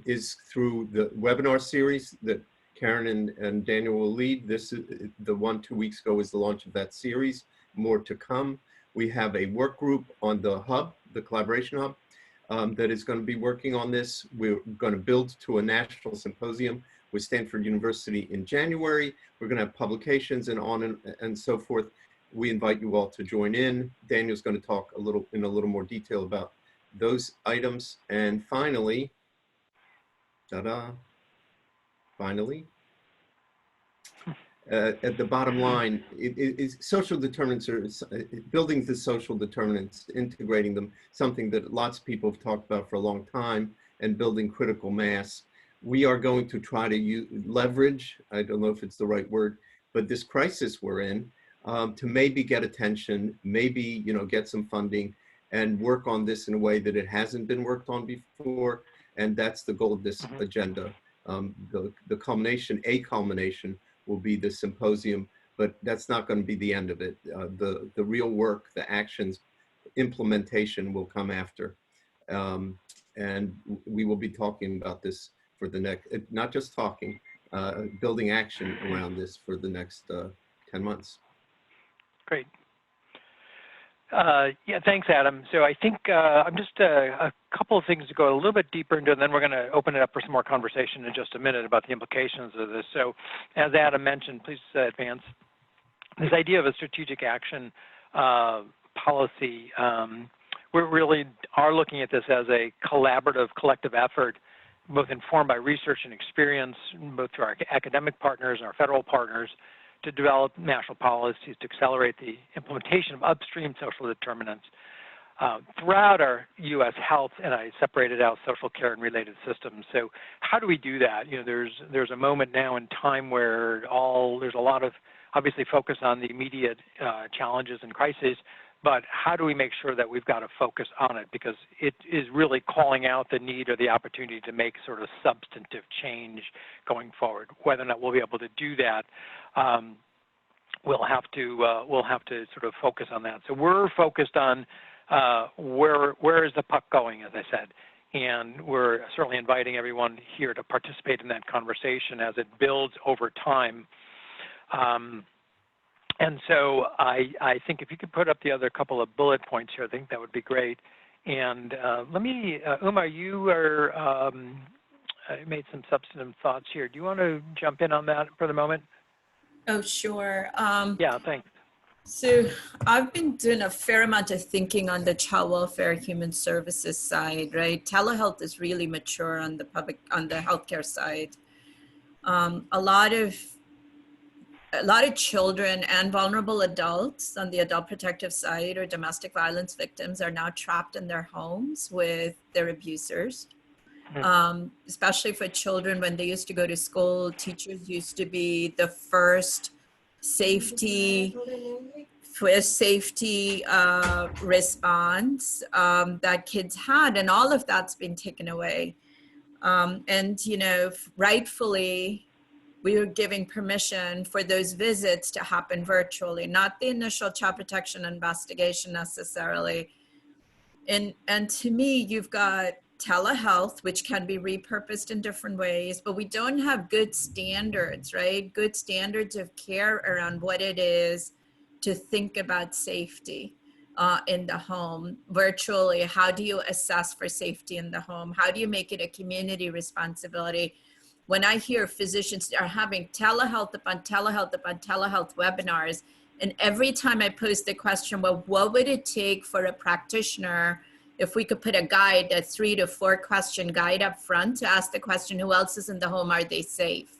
is through the webinar series that Karen and Daniel will lead. This is the one 2 weeks ago is the launch of that series. More to come. We have a work group on the hub, the collaboration hub, that is going to be working on this. We're going to build to a national symposium with Stanford University in January. We're going to have publications and on and so forth. We invite you all to join in. Daniel's going to talk in a little more detail about those items. And finally, finally, at the bottom line, social determinants are building the social determinants, integrating them, something that lots of people have talked about for a long time, and building critical mass. We are going to try to leverage, I don't know if it's the right word, but this crisis we're in, to maybe get attention, maybe get some funding, and work on this in a way that it hasn't been worked on before. And that's the goal of this agenda. The culmination, a culmination, will be the symposium, but that's not going to be the end of it. The real work, the actions, implementation will come after. And we will be talking about this for the next, not just talking, building action around this for the next 10 months.
Great. Yeah, thanks, Adam. So I think I'm just a couple of things to go a little bit deeper into, and then we're going to open it up for some more conversation in just a minute about the implications of this. So as Adam mentioned, please advance. This idea of a strategic action policy, we really are looking at this as a collaborative, collective effort, both informed by research and experience, both through our academic partners and our federal partners, to develop national policies to accelerate the implementation of upstream social determinants throughout our U.S. health, and I separated out social care and related systems. So how do we do that? There's a moment now in time where there's a lot of obviously focus on the immediate challenges and crises, but how do we make sure that we've got a focus on it? Because it is really calling out the need or the opportunity to make sort of substantive change going forward. Whether or not we'll be able to do that, we'll have to sort of focus on that. So we're focused on where is the puck going, as I said, and we're certainly inviting everyone here to participate in that conversation as it builds over time. And so I think if you could put up the other couple of bullet points here, I think that would be great. And let me, Uma, you made some substantive thoughts here. Do you want to jump in on that for the moment?
Oh, sure.
Yeah, thanks.
So I've been doing a fair amount of thinking on the child welfare human services side, right? Telehealth is really mature on the healthcare side. A lot of children and vulnerable adults on the adult protective side or domestic violence victims are now trapped in their homes with their abusers. Especially for children, when they used to go to school, teachers used to be the first safety response that kids had, and all of that's been taken away. And rightfully, we were giving permission for those visits to happen virtually, not the initial child protection investigation necessarily. And to me, you've got telehealth, which can be repurposed in different ways, but we don't have good standards, right? Good standards of care around what it is to think about safety in the home. Virtually, how do you assess for safety in the home? How do you make it a community responsibility? When I hear physicians are having telehealth upon telehealth upon telehealth webinars, and every time I post the question, well, what would it take for a practitioner if we could put a guide, a 3 to 4 question guide up front to ask the question, who else is in the home? Are they safe?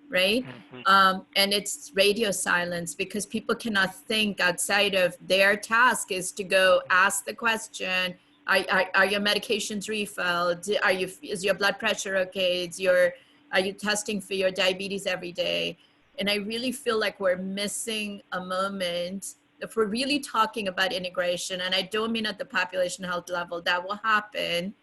Right? And it's radio silence, because people cannot think outside of their task is to go ask the question, are your medications refilled? Is your blood pressure okay? Are you testing for your diabetes every day? And I really feel like we're missing a moment. If we're really talking about integration, and I don't mean at the population health level, that will happen,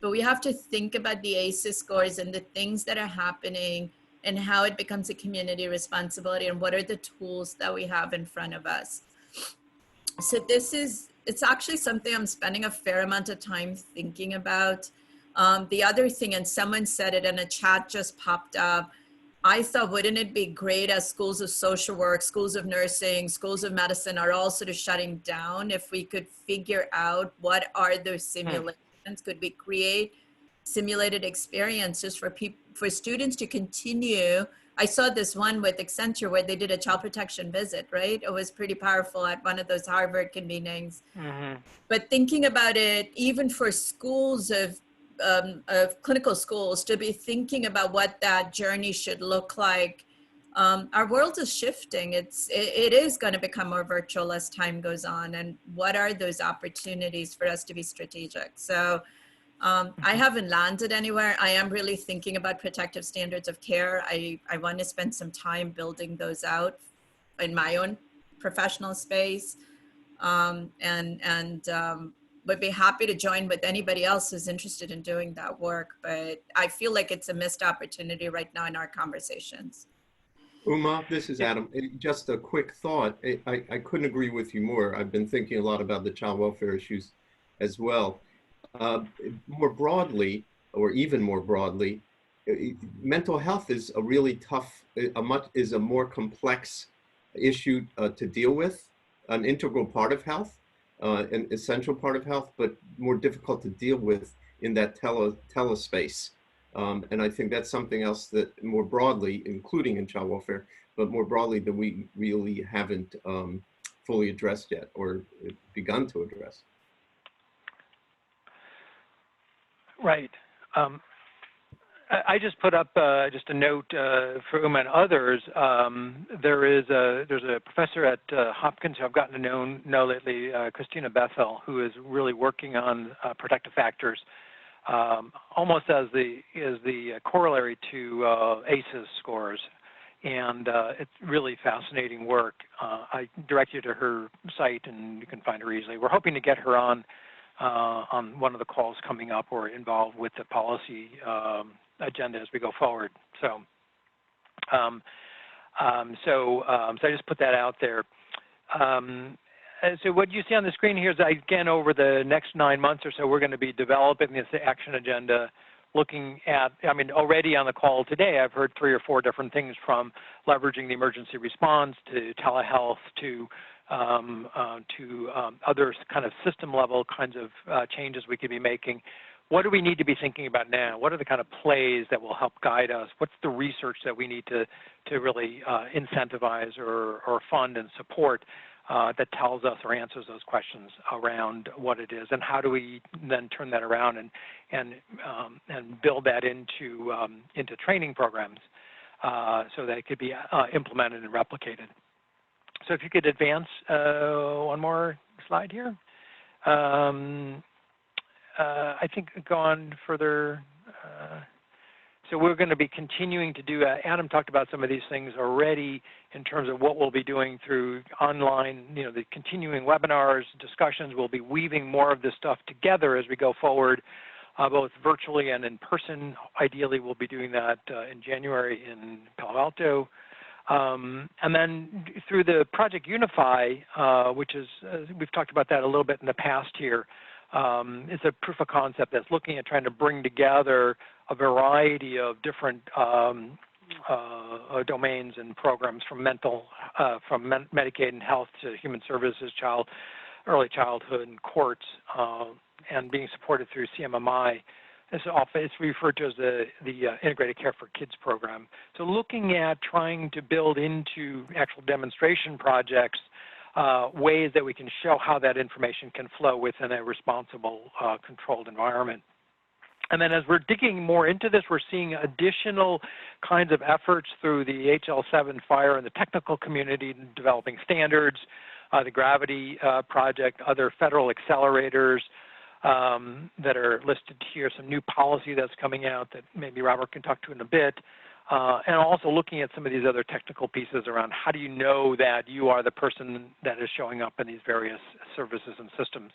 but we have to think about the ACEs scores and the things that are happening and how it becomes a community responsibility and what are the tools that we have in front of us. So it's actually something I'm spending a fair amount of time thinking about. The other thing, and someone said it in a chat just popped up, I thought, wouldn't it be great as schools of social work, schools of nursing, schools of medicine are all sort of shutting down, if we could figure out what are those simulations? Could we create simulated experiences for students to continue? I saw this one with Accenture where they did a child protection visit, right? It was pretty powerful at one of those Harvard convenings. But thinking about it, even for schools of clinical schools to be thinking about what that journey should look like. Our world is shifting. It is going to become more virtual as time goes on. And what are those opportunities for us to be strategic? So I haven't landed anywhere. I am really thinking about protective standards of care. I want to spend some time building those out in my own professional space. Would be happy to join with anybody else who's interested in doing that work. But I feel like it's a missed opportunity right now in our conversations.
Uma, this is Adam. Just a quick thought. I couldn't agree with you more. I've been thinking a lot about the child welfare issues as well. More broadly, or even more broadly, mental health is a really tough, is a more complex issue to deal with, an integral part of health. An essential part of health, but more difficult to deal with in that telespace. And I think that's something else that more broadly, including in child welfare, but more broadly that we really haven't fully addressed yet or begun to address.
Right. I just put up just a note for Uma and others. There's a professor at Hopkins who I've gotten to know lately, Christina Bethel, who is really working on protective factors, almost as the corollary to ACEs scores, and it's really fascinating work. I direct you to her site, and you can find her easily. We're hoping to get her on one of the calls coming up or involved with the policy agenda as we go forward. So I just put that out there. So what you see on the screen here is, again, over the next 9 months or so, we're going to be developing this action agenda, looking at, I mean, already on the call today, I've heard 3 or 4 different things, from leveraging the emergency response to telehealth to other kind of system level kinds of changes we could be making. What do we need to be thinking about now? What are the kind of plays that will help guide us? What's the research that we need to really incentivize or fund and support that tells us or answers those questions around what it is, and how do we then turn that around and build that into training programs so that it could be implemented and replicated. So if you could advance one more slide here. I think go on further. So we're going to be continuing to do, Adam talked about some of these things already in terms of what we'll be doing through online, the continuing webinars, discussions. We'll be weaving more of this stuff together as we go forward, both virtually and in person. Ideally, we'll be doing that in January in Palo Alto. And then through the Project Unify, which is, we've talked about that a little bit in the past here, it's a proof of concept that's looking at trying to bring together a variety of different domains and programs, from Medicaid and health to human services, early childhood, and courts, and being supported through CMMI. It's referred to as the Integrated Care for Kids program. So looking at trying to build into actual demonstration projects ways that we can show how that information can flow within a responsible, controlled environment. And then as we're digging more into this, we're seeing additional kinds of efforts through the HL7 fire and the technical community in developing standards, the Gravity project, other federal accelerators that are listed here, some new policy that's coming out that maybe Robert can talk to in a bit, and also looking at some of these other technical pieces around how do you know that you are the person that is showing up in these various services and systems,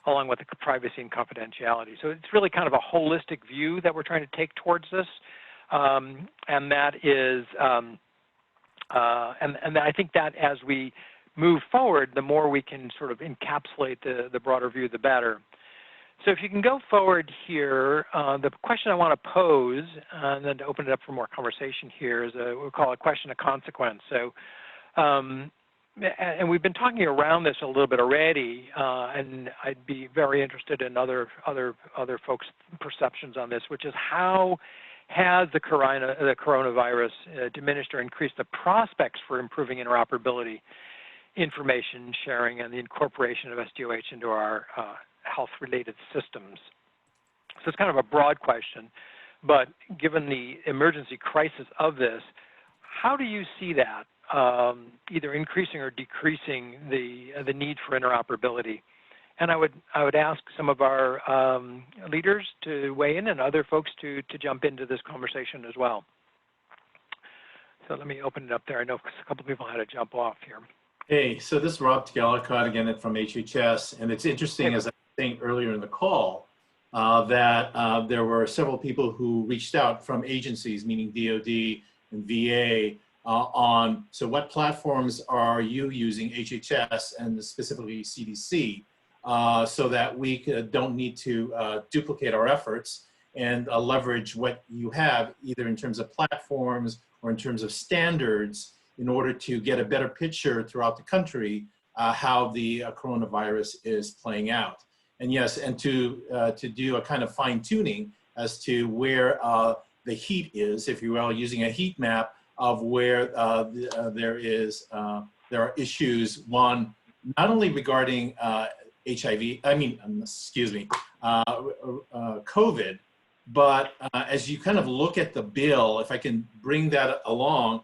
along with the privacy and confidentiality. So it's really kind of a holistic view that we're trying to take towards this, and that is, and I think that as we move forward, the more we can sort of encapsulate the broader view, the better. So if you can go forward here, the question I want to pose, and then to open it up for more conversation here, is we'll call it a question of consequence. So, and we've been talking around this a little bit already, and I'd be very interested in other folks' perceptions on this, which is how has the coronavirus diminished or increased the prospects for improving interoperability, information sharing, and the incorporation of SDOH into our health-related systems? So it's kind of a broad question, but given the emergency crisis of this, how do you see that either increasing or decreasing the need for interoperability? And I would ask some of our leaders to weigh in and other folks to jump into this conversation as well. So let me open it up there. I know a couple of people had to jump off here.
Hey, so this is Rob Gallicott again from HHS, and it's interesting, as I was saying earlier in the call, that there were several people who reached out from agencies, meaning DOD and VA, so what platforms are you using, HHS and specifically CDC, so that we don't need to duplicate our efforts and leverage what you have, either in terms of platforms or in terms of standards, in order to get a better picture throughout the country how the coronavirus is playing out. And yes, and to do a kind of fine tuning as to where the heat is, if you will, using a heat map of where there are issues, one, not only regarding COVID, but as you kind of look at the bill, if I can bring that along,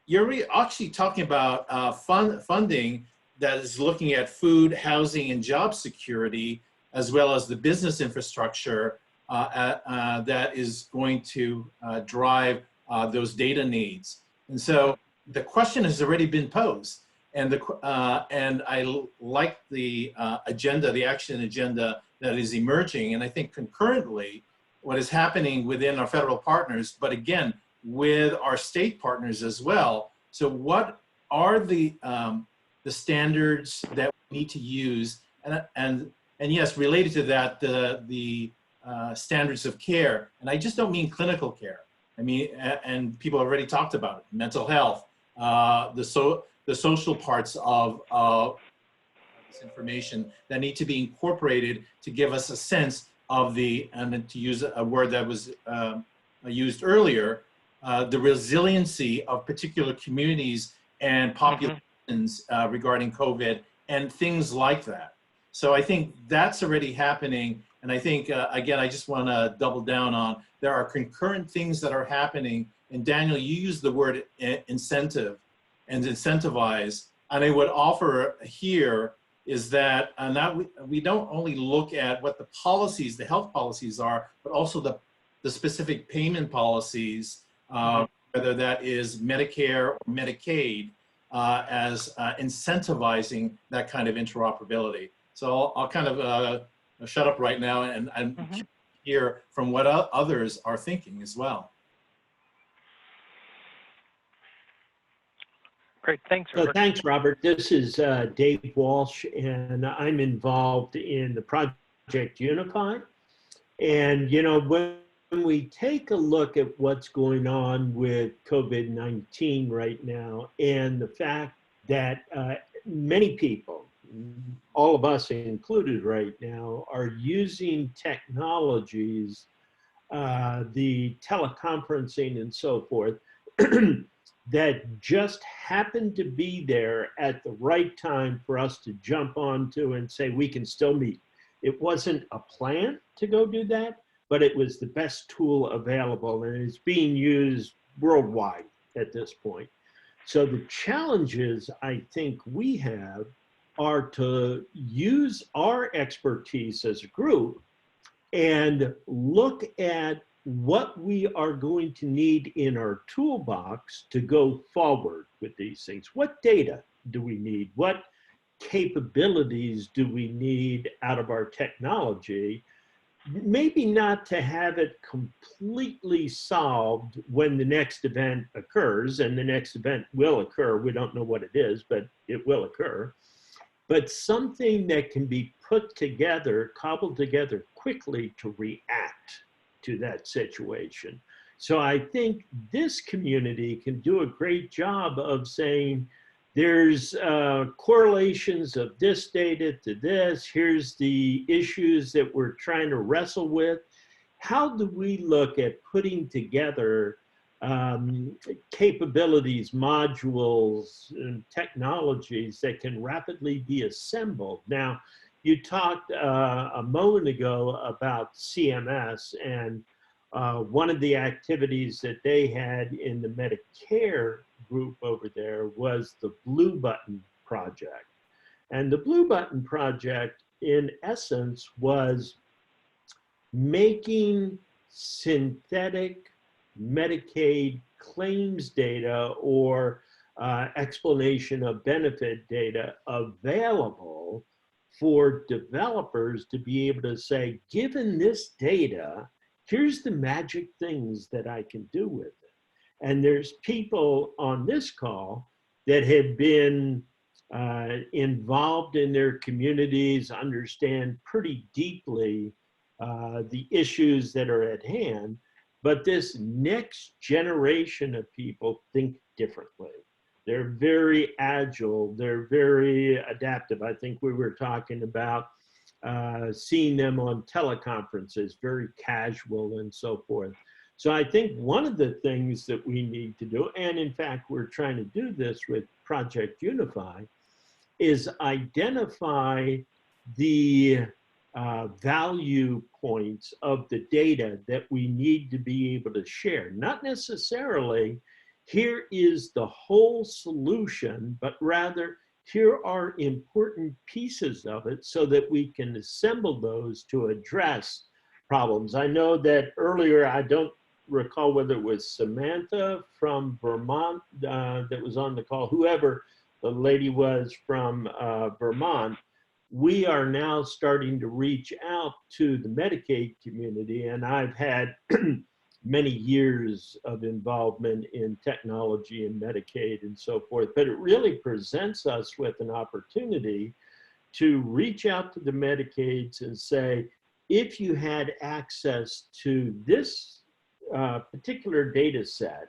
you're actually talking about funding that is looking at food, housing, and job security, as well as the business infrastructure that is going to drive those data needs. And so the question has already been posed, and I like the agenda, the action agenda that is emerging, and I think concurrently what is happening within our federal partners, but again, with our state partners as well. So what are the standards that we need to use, and yes, related to that, the standards of care, and I just don't mean clinical care. I mean, and people already talked about it, mental health, the social parts of this information that need to be incorporated to give us a sense of and to use a word that was used earlier, the resiliency of particular communities and populations regarding COVID and things like that. So I think that's already happening. And I think, again, I just want to double down on, there are concurrent things that are happening. And Daniel, you used the word incentive and incentivize. And I would offer here is that, we don't only look at what the policies, the health policies are, but also the specific payment policies, whether that is Medicare or Medicaid, as incentivizing that kind of interoperability. So I'll kind of shut up right now and hear from what others are thinking as well.
Great, thanks, Robert.
Thanks, Robert. This is Dave Walsh, and I'm involved in the Project Unify. And, you know, when we take a look at what's going on with COVID-19 right now, and the fact that many people, all of us included right now, are using technologies, the teleconferencing and so forth, that just happened to be there at the right time for us to jump onto and say, we can still meet. It wasn't a plan to go do that, but it was the best tool available, and it's being used worldwide at this point. So the challenges I think we have are to use our expertise as a group and look at what we are going to need in our toolbox to go forward with these things. What data do we need? What capabilities do we need out of our technology? Maybe not to have it completely solved when the next event occurs, and the next event will occur. We don't know what it is, but it will occur. But something that can be put together, cobbled together quickly to react to that situation. So I think this community can do a great job of saying, there's correlations of this data to this. Here's the issues that we're trying to wrestle with. How do we look at putting together capabilities, modules, and technologies that can rapidly be assembled? Now, you talked a moment ago about CMS, and one of the activities that they had in the Medicare group over there was the Blue Button Project. And the Blue Button Project, in essence, was making synthetic Medicaid claims data or explanation of benefit data available for developers to be able to say, given this data, here's the magic things that I can do with it. And there's people on this call that have been involved in their communities, understand pretty deeply the issues that are at hand, but this next generation of people think differently. They're very agile, they're very adaptive. I think we were talking about seeing them on teleconferences, very casual and so forth. So I think one of the things that we need to do, and in fact, we're trying to do this with Project Unify, is identify the value points of the data that we need to be able to share. Not necessarily, here is the whole solution, but rather, here are important pieces of it so that we can assemble those to address problems. I know that earlier, I don't recall whether it was Samantha from Vermont that was on the call, whoever the lady was from Vermont. We are now starting to reach out to the Medicaid community, and I've had many years of involvement in technology and Medicaid and so forth, but it really presents us with an opportunity to reach out to the Medicaids and say, if you had access to this particular data set,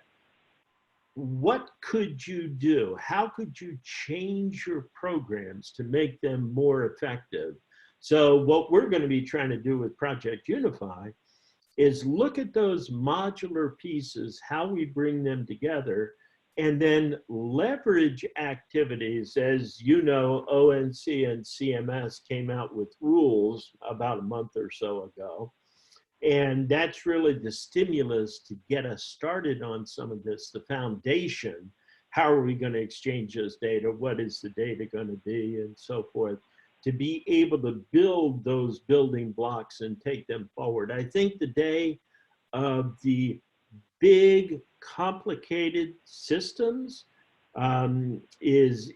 what could you do? How could you change your programs to make them more effective? So what we're going to be trying to do with Project Unify is look at those modular pieces, how we bring them together, and then leverage activities. As you know, ONC and CMS came out with rules about a month or so ago. And that's really the stimulus to get us started on some of this, the foundation. How are we going to exchange this data? What is the data going to be? And so forth, to be able to build those building blocks and take them forward. I think the day of the big, complicated systems is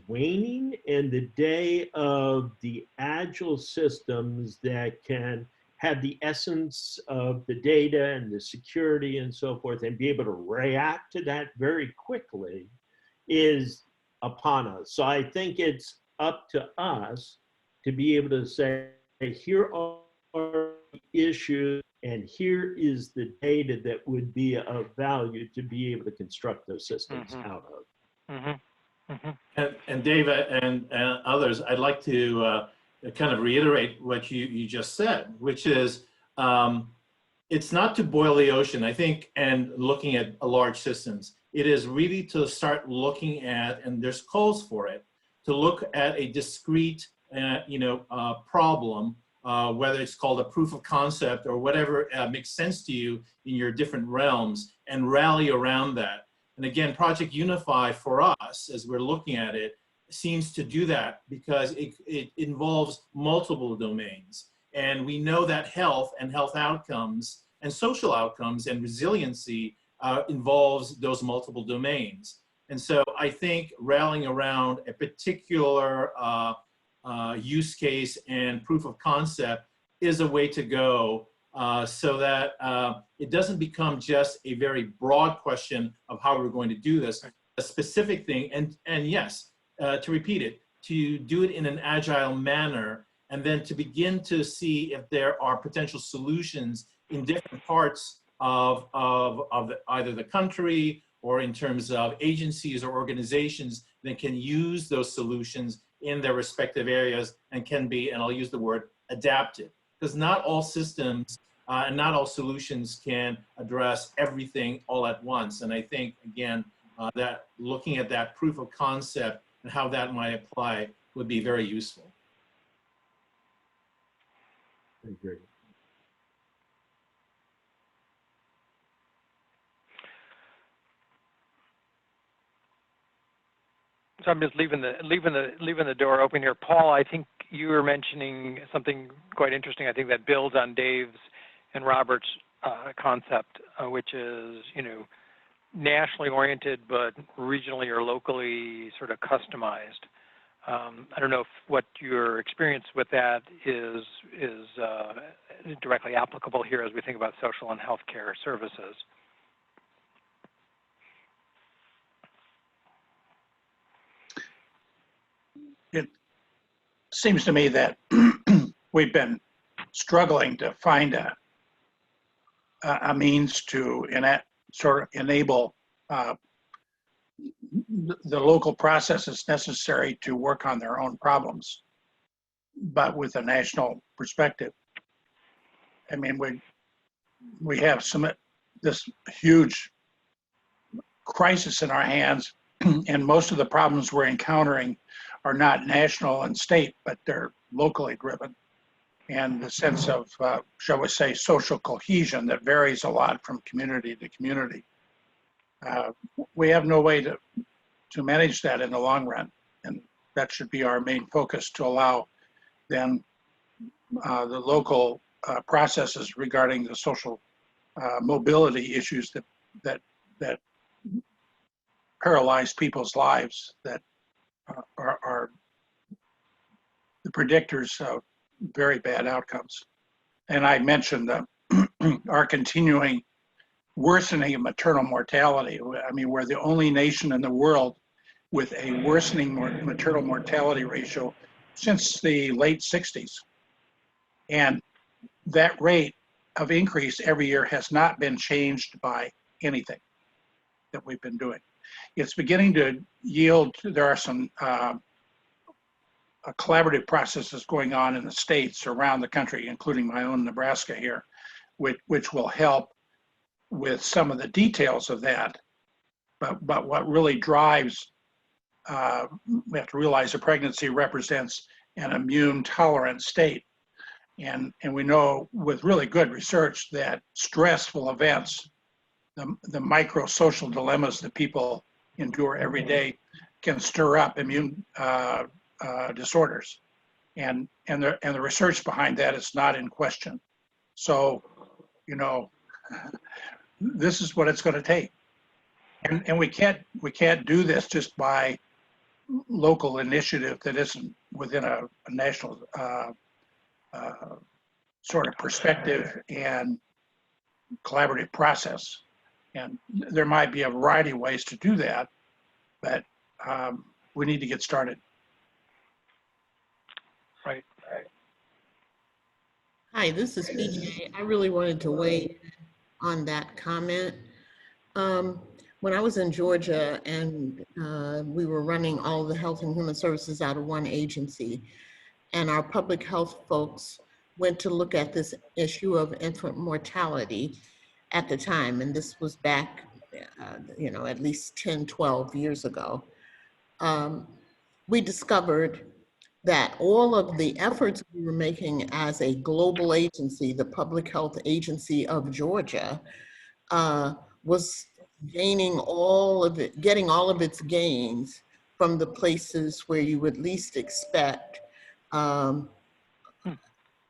waning, and the day of the agile systems that can have the essence of the data and the security and so forth and be able to react to that very quickly is upon us. So I think it's up to us to be able to say, here are the issues and here is the data that would be of value to be able to construct those systems out of.
And Dave and others, I'd like to kind of reiterate what you just said, which is it's not to boil the ocean, I think, and looking at large systems. It is really to start looking at, and there's calls for it, to look at a discrete, problem, whether it's called a proof of concept or whatever makes sense to you in your different realms, and rally around that. And again, Project Unify for us, as we're looking at it, seems to do that because it involves multiple domains. And we know that health and health outcomes and social outcomes and resiliency involves those multiple domains. And so I think rallying around a particular use case and proof of concept is a way to go so that it doesn't become just a very broad question of how we're going to do this, a specific thing. And yes, to repeat it, to do it in an agile manner, and then to begin to see if there are potential solutions in different parts of either the country or in terms of agencies or organizations that can use those solutions in their respective areas and can be, and I'll use the word, adapted. Because not all systems and not all solutions can address everything all at once. And I think, again, that looking at that proof of concept and how that might apply would be very useful.
I agree.
So I'm just leaving the door open here. Paul, I think you were mentioning something quite interesting. I think that builds on Dave's and Robert's concept, which is, nationally oriented but regionally or locally sort of customized. I don't know if what your experience with that is directly applicable here as we think about social and healthcare services.
It seems to me that we've been struggling to find a means to sort of enable the local processes necessary to work on their own problems, but with a national perspective. I mean, we have this huge crisis in our hands, and most of the problems we're encountering are not national and state, but they're locally driven. And the sense of, shall we say, social cohesion that varies a lot from community to community. We have no way to manage that in the long run. And that should be our main focus, to allow then the local processes regarding the social mobility issues that paralyze people's lives, that are the predictors of very bad outcomes. And I mentioned our continuing worsening of maternal mortality. I mean, we're the only nation in the world with a worsening maternal mortality ratio since the late 60s. And that rate of increase every year has not been changed by anything that we've been doing. It's beginning to yield, there are some collaborative processes going on in the states around the country, including my own Nebraska here, which will help with some of the details of that. But what really drives, we have to realize a pregnancy represents an immune tolerant state. And we know with really good research that stressful events, the micro social dilemmas that people endure every day, can stir up immune disorders. And the research behind that is not in question. So, this is what it's going to take. And we can't do this just by local initiative that isn't within a national sort of perspective and collaborative process. And there might be a variety of ways to do that, but we need to get started.
Right.
Hi, this is PJ. I really wanted to weigh on that comment. When I was in Georgia and we were running all the health and human services out of one agency, and our public health folks went to look at this issue of infant mortality at the time, and this was back, you know, at least 10, 12 years ago, we discovered that all of the efforts we were making as a global agency, the Public Health Agency of Georgia, was gaining all of it, getting all of its gains from the places where you would least expect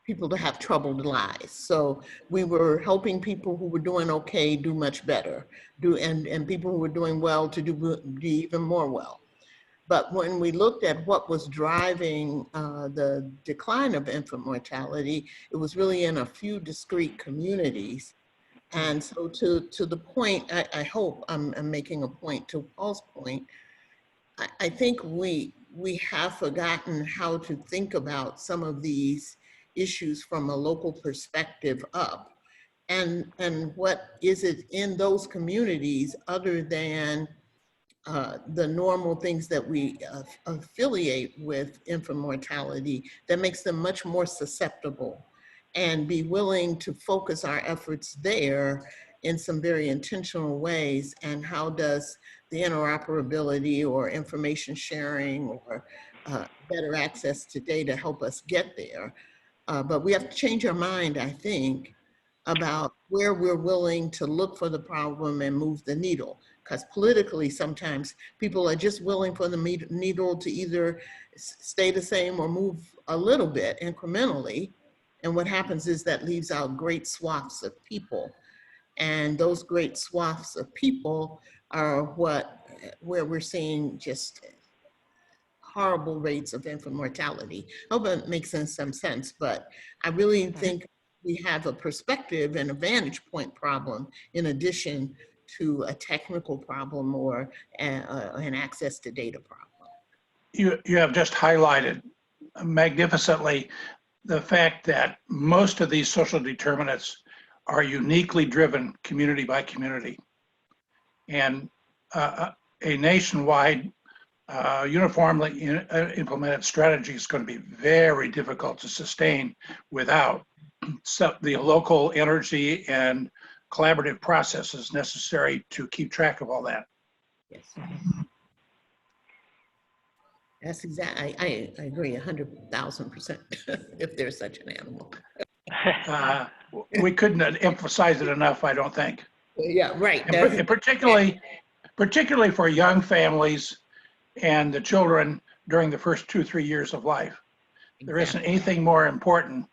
people to have troubled lives. So we were helping people who were doing okay do much better, and people who were doing well to do even more well. But when we looked at what was driving the decline of infant mortality, it was really in a few discrete communities. And so to the point, I hope I'm making a point to Paul's point, I think we have forgotten how to think about some of these issues from a local perspective up. And what is it in those communities other than the normal things that we affiliate with infant mortality that makes them much more susceptible, and be willing to focus our efforts there in some very intentional ways. And how does the interoperability or information sharing or better access to data help us get there? But we have to change our mind, I think, about where we're willing to look for the problem and move the needle. Because politically, sometimes people are just willing for the needle to either stay the same or move a little bit incrementally. And what happens is that leaves out great swaths of people. And those great swaths of people are where we're seeing just horrible rates of infant mortality. I hope it makes some sense, but I really think we have a perspective and a vantage point problem in addition to a technical problem or an access to data problem.
You have just highlighted magnificently the fact that most of these social determinants are uniquely driven community by community. And a nationwide uniformly implemented strategy is going to be very difficult to sustain without the local energy and collaborative processes necessary to keep track of all that.
Yes. That's exactly, I agree 100,000% if there's such an animal.
We couldn't emphasize it enough, I don't think.
Yeah, right.
And particularly for young families and the children during the first 2-3 years of life. There isn't anything more important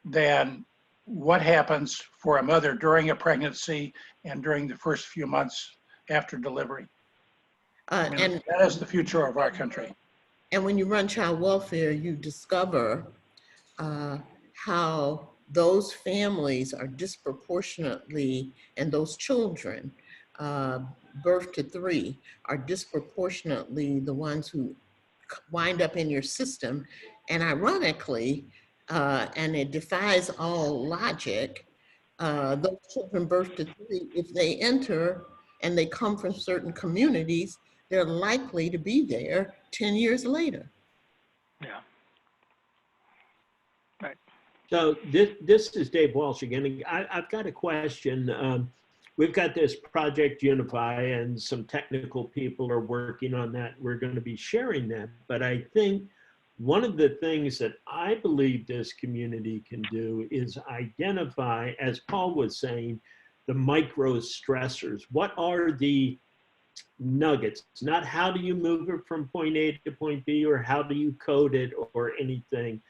than what happens for a mother during a pregnancy and during the first few months after delivery. And that is the future of our country.
And when you run child welfare, you discover how those families are disproportionately, and those children, birth to 3, are disproportionately the ones who wind up in your system. And ironically, and it defies all logic, those children birth to 3, if they enter and they come from certain communities, they're likely to be there 10 years later.
Yeah. Right.
So this is Dave Walsh again. I've got a question. We've got this Project Unify and some technical people are working on that. We're going to be sharing that. But I think one of the things that I believe this community can do is identify, as Paul was saying, the micro stressors. What are the nuggets? Not how do you move it from point A to point B or how do you code it or anything,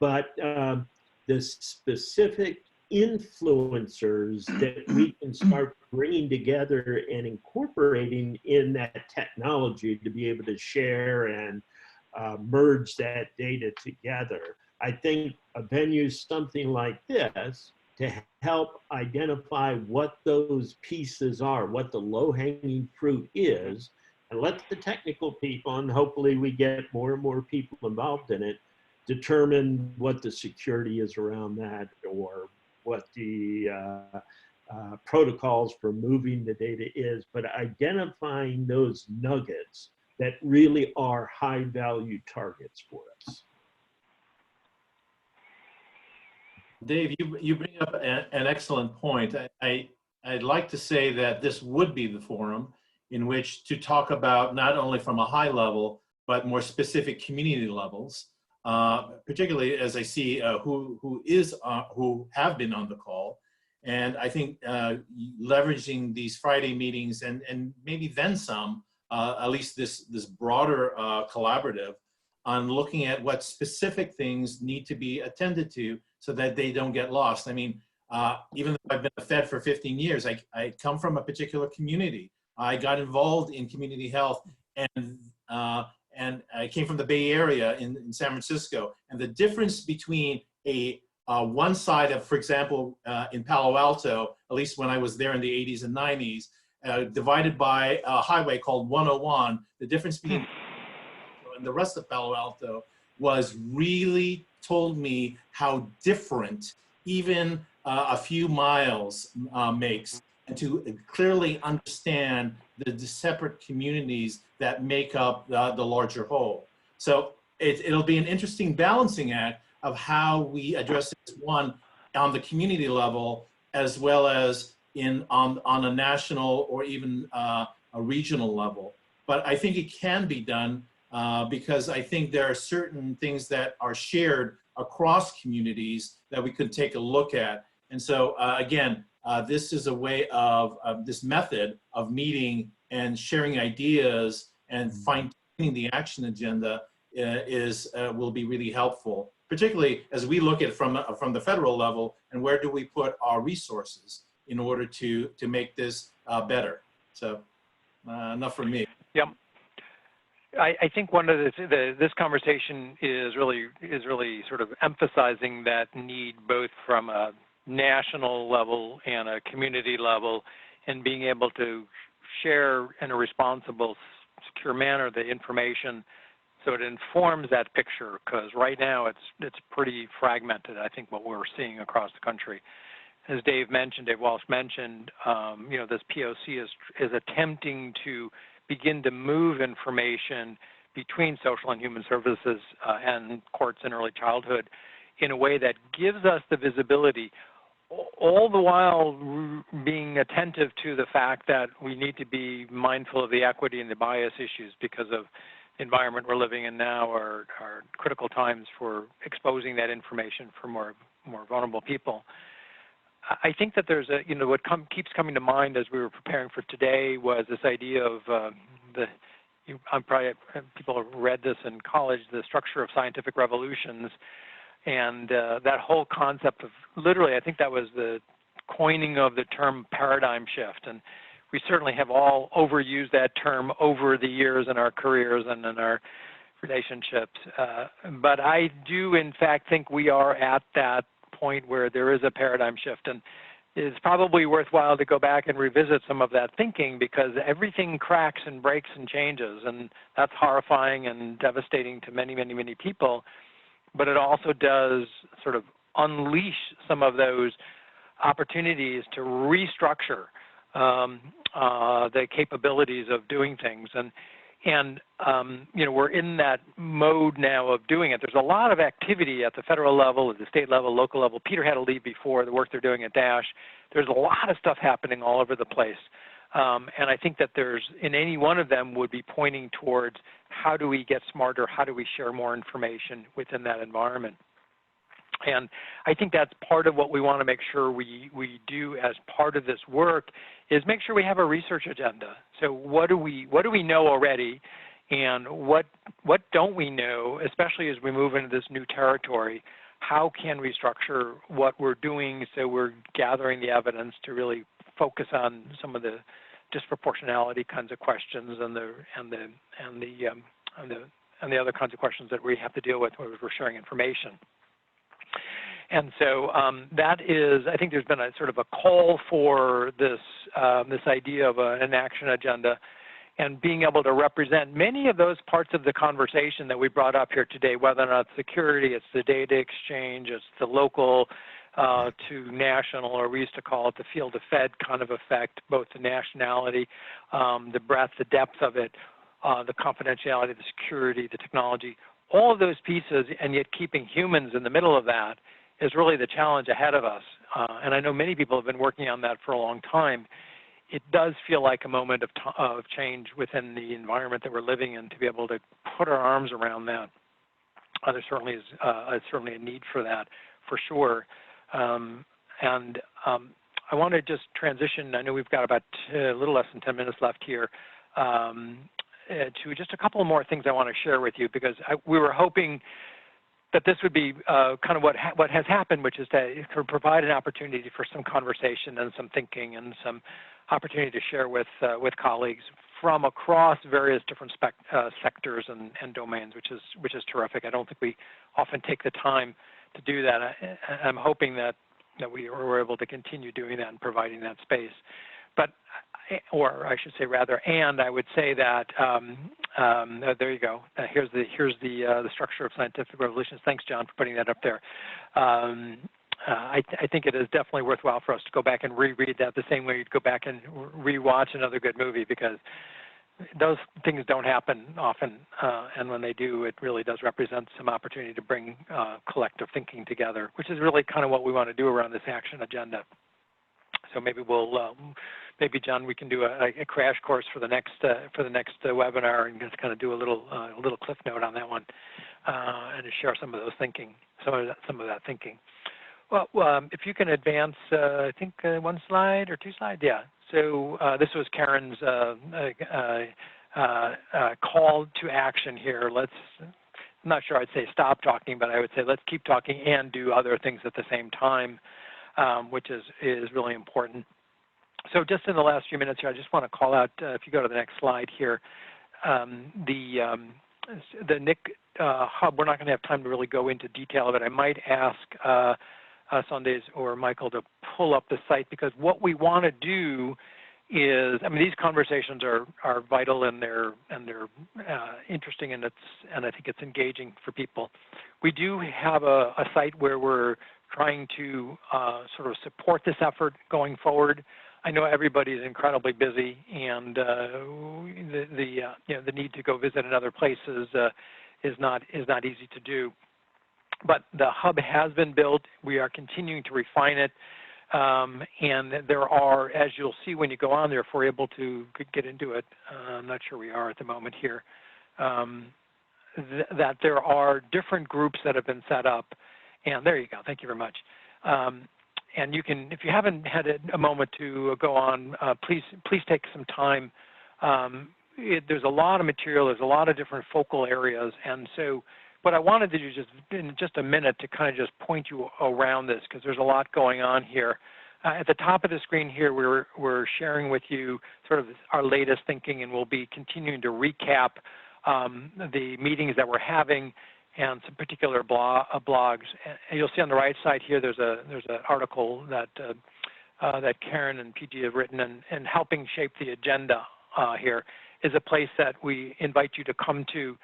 but the specific influencers that we can start bringing together and incorporating in that technology to be able to share and merge that data together. I think a venue something like this to help identify what those pieces are, what the low-hanging fruit is, and let the technical people, and hopefully we get more and more people involved in it, determine what the security is around that or what the protocols for moving the data is, but identifying those nuggets that really are high-value targets for us.
Dave, you bring up an excellent point. I'd like to say that this would be the forum in which to talk about not only from a high level, but more specific community levels, particularly as I see who have been on the call. And I think leveraging these Friday meetings and maybe then some, at least this broader collaborative on looking at what specific things need to be attended to so that they don't get lost. I mean, even though I've been a Fed for 15 years, I come from a particular community. I got involved in community health and I came from the Bay Area in San Francisco. And the difference between one side of, for example, in Palo Alto, at least when I was there in the 80s and 90s, divided by a highway called 101, the difference between and the rest of Palo Alto was really told me how different even a few miles makes, and to clearly understand the separate communities that make up the larger whole. So it'll be an interesting balancing act of how we address this one on the community level, as well as on a national or even a regional level. But I think it can be done because I think there are certain things that are shared across communities that we could take a look at. And so again, this is a way of this method of meeting and sharing ideas and fine-tuning the action agenda will be really helpful, particularly as we look at it from the federal level and where do we put our resources in order to make this better. So enough from me.
Yep. I think one of this conversation is really sort of emphasizing that need both from a national level and a community level, and being able to share in a responsible, secure manner the information so it informs that picture, because right now it's pretty fragmented, I think, what we're seeing across the country. As Dave Walsh mentioned, this POC is attempting to begin to move information between social and human services and courts and early childhood in a way that gives us the visibility, all the while being attentive to the fact that we need to be mindful of the equity and the bias issues, because of the environment we're living in now are critical times for exposing that information for more vulnerable people. I think that there's what keeps coming to mind as we were preparing for today was this idea of people have read this in college, the structure of scientific revolutions, and that whole concept of literally, I think that was the coining of the term paradigm shift, and we certainly have all overused that term over the years in our careers and in our relationships. But I do, in fact, think we are at that point where there is a paradigm shift, and it's probably worthwhile to go back and revisit some of that thinking, because everything cracks and breaks and changes, and that's horrifying and devastating to many, many, many people. But it also does sort of unleash some of those opportunities to restructure the capabilities of doing things. And we're in that mode now of doing it. There's a lot of activity at the federal level, at the state level, local level. Peter had a lead before, the work they're doing at DASH. There's a lot of stuff happening all over the place. And I think that in any one of them would be pointing towards how do we get smarter, how do we share more information within that environment. And I think that's part of what we want to make sure we do as part of this work, is make sure we have a research agenda. So what do we know already, and what don't we know, especially as we move into this new territory? How can we structure what we're doing so we're gathering the evidence to really focus on some of the disproportionality kinds of questions and the other kinds of questions that we have to deal with when we're sharing information. And so that is, I think there's been a sort of a call for this idea of an action agenda, and being able to represent many of those parts of the conversation that we brought up here today, whether or not it's security, it's the data exchange, it's the local to national, or we used to call it the field to fed kind of effect, both the nationality, the breadth, the depth of it, the confidentiality, the security, the technology, all of those pieces, and yet keeping humans in the middle of that is really the challenge ahead of us. And I know many people have been working on that for a long time. It does feel like a moment of change within the environment that we're living in to be able to put our arms around that. There certainly is certainly a need for that, for sure. I want to just transition. I know we've got about a little less than 10 minutes left here, to just a couple more things I want to share with you, because we were hoping that this would be kind of what has happened, which is to provide an opportunity for some conversation and some thinking and some opportunity to share with colleagues from across various different sectors and domains, which is terrific. I don't think we often take the time to do that. I'm hoping that we were able to continue doing that and providing that space. But, or I should say rather, and I would say that there you go. Here's the structure of scientific revolutions. Thanks, John, for putting that up there. I think it is definitely worthwhile for us to go back and reread that the same way you'd go back and rewatch another good movie, because those things don't happen often, and when they do, it really does represent some opportunity to bring collective thinking together, which is really kind of what we want to do around this action agenda. So maybe maybe John, we can do a crash course for the next webinar and just kind of do a little cliff note on that one, and to share some of those thinking, some of that thinking. Well, if you can advance, I think one slide or two slides, yeah. So this was Karen's call to action here. I'm not sure I'd say stop talking, but I would say let's keep talking and do other things at the same time, which is really important. So just in the last few minutes here, I just want to call out, if you go to the next slide here, the NIC hub. We're not going to have time to really go into detail of it. I might ask Sundays or Michael to pull up the site, because what we want to do is, I mean, these conversations are vital and they're interesting, and I think it's engaging for people. We do have a site where we're trying to sort of support this effort going forward. I know everybody is incredibly busy, and the need to go visit in other places is not easy to do. But the hub has been built. We are continuing to refine it, and there are, as you'll see when you go on there, if we're able to get into it, I'm not sure we are at the moment here, that there are different groups that have been set up. And there you go. Thank you very much. And you can, if you haven't had a moment to go on, please take some time. There's a lot of material. There's a lot of different focal areas, and so what I wanted to do in just a minute to kind of just point you around this, because there's a lot going on here. At the top of the screen here, we're sharing with you sort of our latest thinking, and we'll be continuing to recap the meetings that we're having and some particular blogs. And you'll see on the right side here, there's an article that Karen and PG have written, and helping shape the agenda here is a place that we invite you to come to.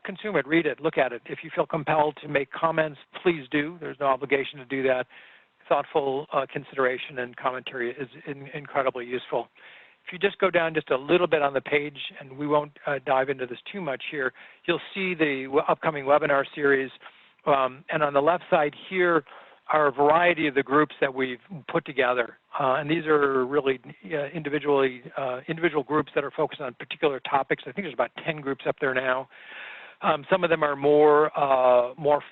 Consume it, read it, look at it. If you feel compelled to make comments, please do. There's no obligation to do that. Thoughtful consideration and commentary is incredibly useful. If you just go down just a little bit on the page, and we won't dive into this too much here, you'll see the upcoming webinar series. And on the left side here are a variety of the groups that we've put together. And these are really individual groups that are focused on particular topics. I think there's about 10 groups up there now. Some of them are more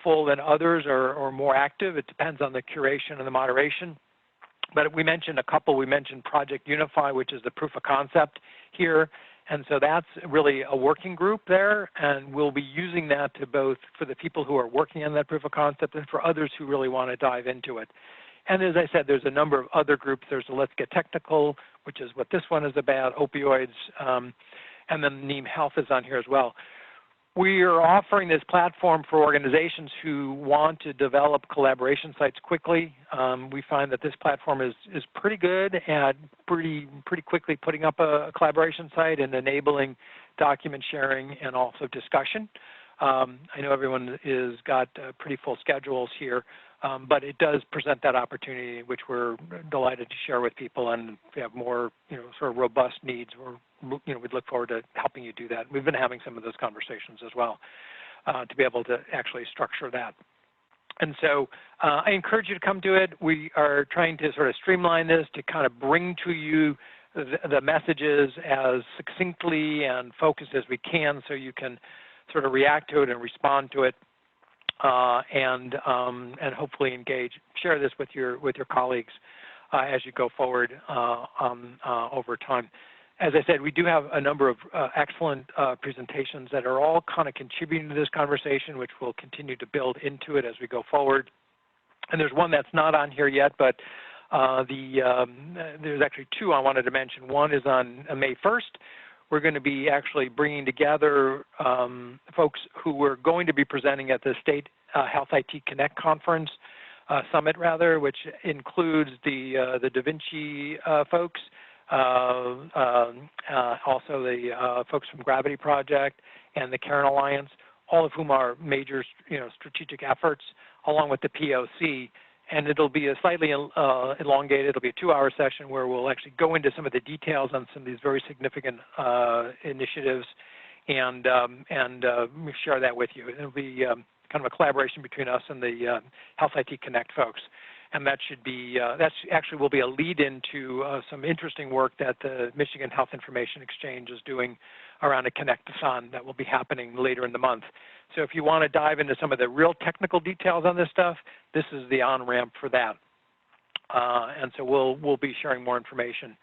full than others, or more active. It depends on the curation and the moderation. But we mentioned a couple. We mentioned Project Unify, which is the proof of concept here. And so that's really a working group there, and we'll be using that to both for the people who are working on that proof of concept and for others who really want to dive into it. And as I said, there's a number of other groups. There's a Let's Get Technical, which is what this one is about, opioids, and then Neem Health is on here as well. We are offering this platform for organizations who want to develop collaboration sites quickly. We find that this platform is pretty good at pretty quickly putting up a collaboration site and enabling document sharing and also discussion. I know everyone is got pretty full schedules here, but it does present that opportunity, which we're delighted to share with people. And if you have more, sort of robust needs, we'd look forward to helping you do that. We've been having some of those conversations as well. to be able to actually structure that. And so I encourage you to come to it. We are trying to sort of streamline this to kind of bring to you the messages as succinctly and focused as we can, so you can sort of react to it and respond to it, and hopefully engage. Share this with your colleagues as you go forward over time. As I said, we do have a number of excellent presentations that are all kind of contributing to this conversation, which will continue to build into it as we go forward. And there's one that's not on here yet, but there's actually two I wanted to mention. One is on May 1st. We're going to be actually bringing together folks who were going to be presenting at the State Health IT Connect Conference, Summit rather, which includes the Da Vinci folks, also the folks from Gravity Project and the Cairn Alliance, all of whom are major, strategic efforts, along with the POC. And it'll be a slightly elongated. It'll be a 2-hour session where we'll actually go into some of the details on some of these very significant initiatives, and share that with you. It'll be kind of a collaboration between us and the Health IT Connect folks. And that should be, that's actually will be a lead into some interesting work that the Michigan Health Information Exchange is doing around a Connect-a-thon that will be happening later in the month. So if you want to dive into some of the real technical details on this stuff, this is the on-ramp for that. And so we'll be sharing more information.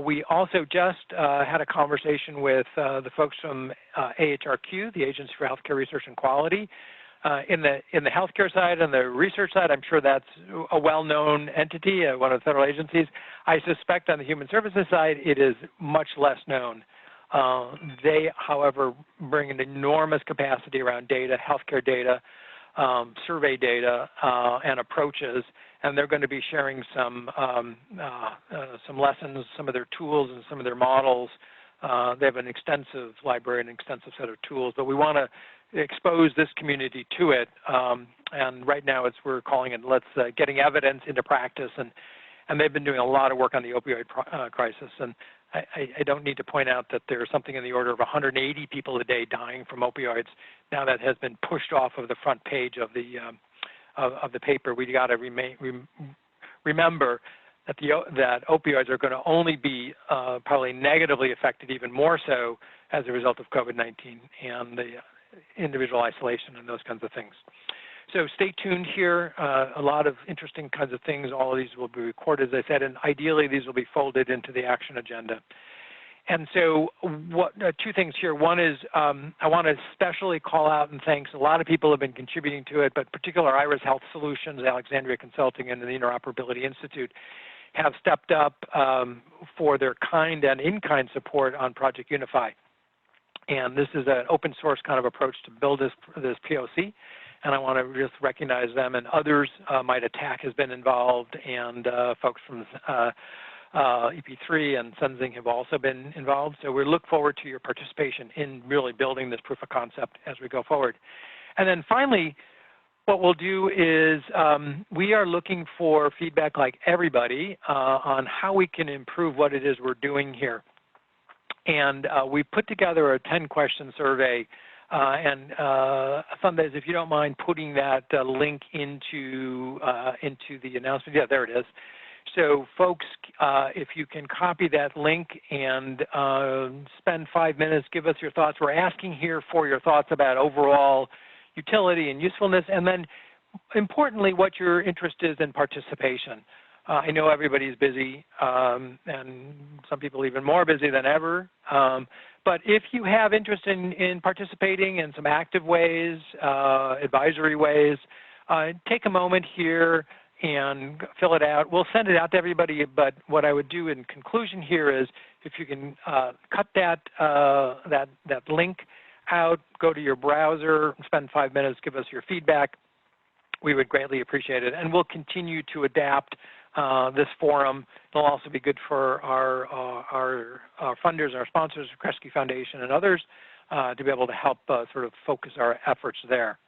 We also just had a conversation with the folks from AHRQ, the Agency for Healthcare Research and Quality. In the healthcare side and the research side, I'm sure that's a well-known entity, one of the federal agencies. I suspect on the human services side, it is much less known. They, however, bring an enormous capacity around data, healthcare data, survey data, and approaches, and they're going to be sharing some lessons, some of their tools, and some of their models. They have an extensive library and an extensive set of tools, but we want to expose this community to it. And right now, we're calling it getting evidence into practice, and they've been doing a lot of work on the opioid crisis. And I don't need to point out that there's something in the order of 180 people a day dying from opioids. Now that has been pushed off of the front page of the paper. We got to remember that opioids are going to only be probably negatively affected, even more so, as a result of COVID-19 and the individual isolation and those kinds of things. So stay tuned here. A lot of interesting kinds of things. All of these will be recorded, as I said, and ideally these will be folded into the action agenda. And so two things here. One is I want to especially call out and thanks. A lot of people have been contributing to it, but particular Iris Health Solutions, Alexandria Consulting, and the Interoperability Institute have stepped up for their kind and in-kind support on Project Unify. And this is an open source kind of approach to build this POC. And I want to just recognize them, and others. Might Attack has been involved, and folks from EP3 and Sensing have also been involved. So we look forward to your participation in really building this proof of concept as we go forward. And then finally, what we'll do is we are looking for feedback, like everybody, on how we can improve what it is we're doing here. And we put together a 10-question survey. And Sundays, if you don't mind putting that link into the announcement. Yeah, there it is. So folks, if you can copy that link and spend 5 minutes, give us your thoughts. We're asking here for your thoughts about overall utility and usefulness, and then importantly, what your interest is in participation. I know everybody's busy, and some people even more busy than ever. But if you have interest in participating in some active ways, advisory ways, take a moment here and fill it out. We'll send it out to everybody, but what I would do in conclusion here is if you can cut that link out, go to your browser, spend 5 minutes, give us your feedback. We would greatly appreciate it. And we'll continue to adapt this forum. It'll also be good for our funders, our sponsors, Kresge Foundation and others, to be able to help sort of focus our efforts there.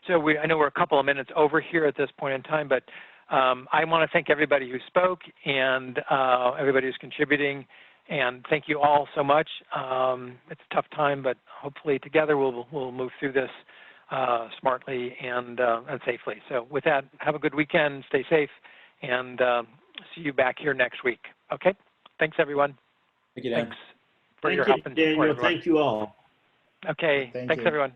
So I know we're a couple of minutes over here at this point in time, but I want to thank everybody who spoke and everybody who's contributing. And thank you all so much. It's a tough time, but hopefully together we'll move through this smartly and safely. So with that, have a good weekend, stay safe, and see you back here next week. Okay? Thanks, everyone.
Thank you, Dan.
Thanks for your help and support,
Daniel.
everyone.
Thank you all.
Okay. Thanks, everyone.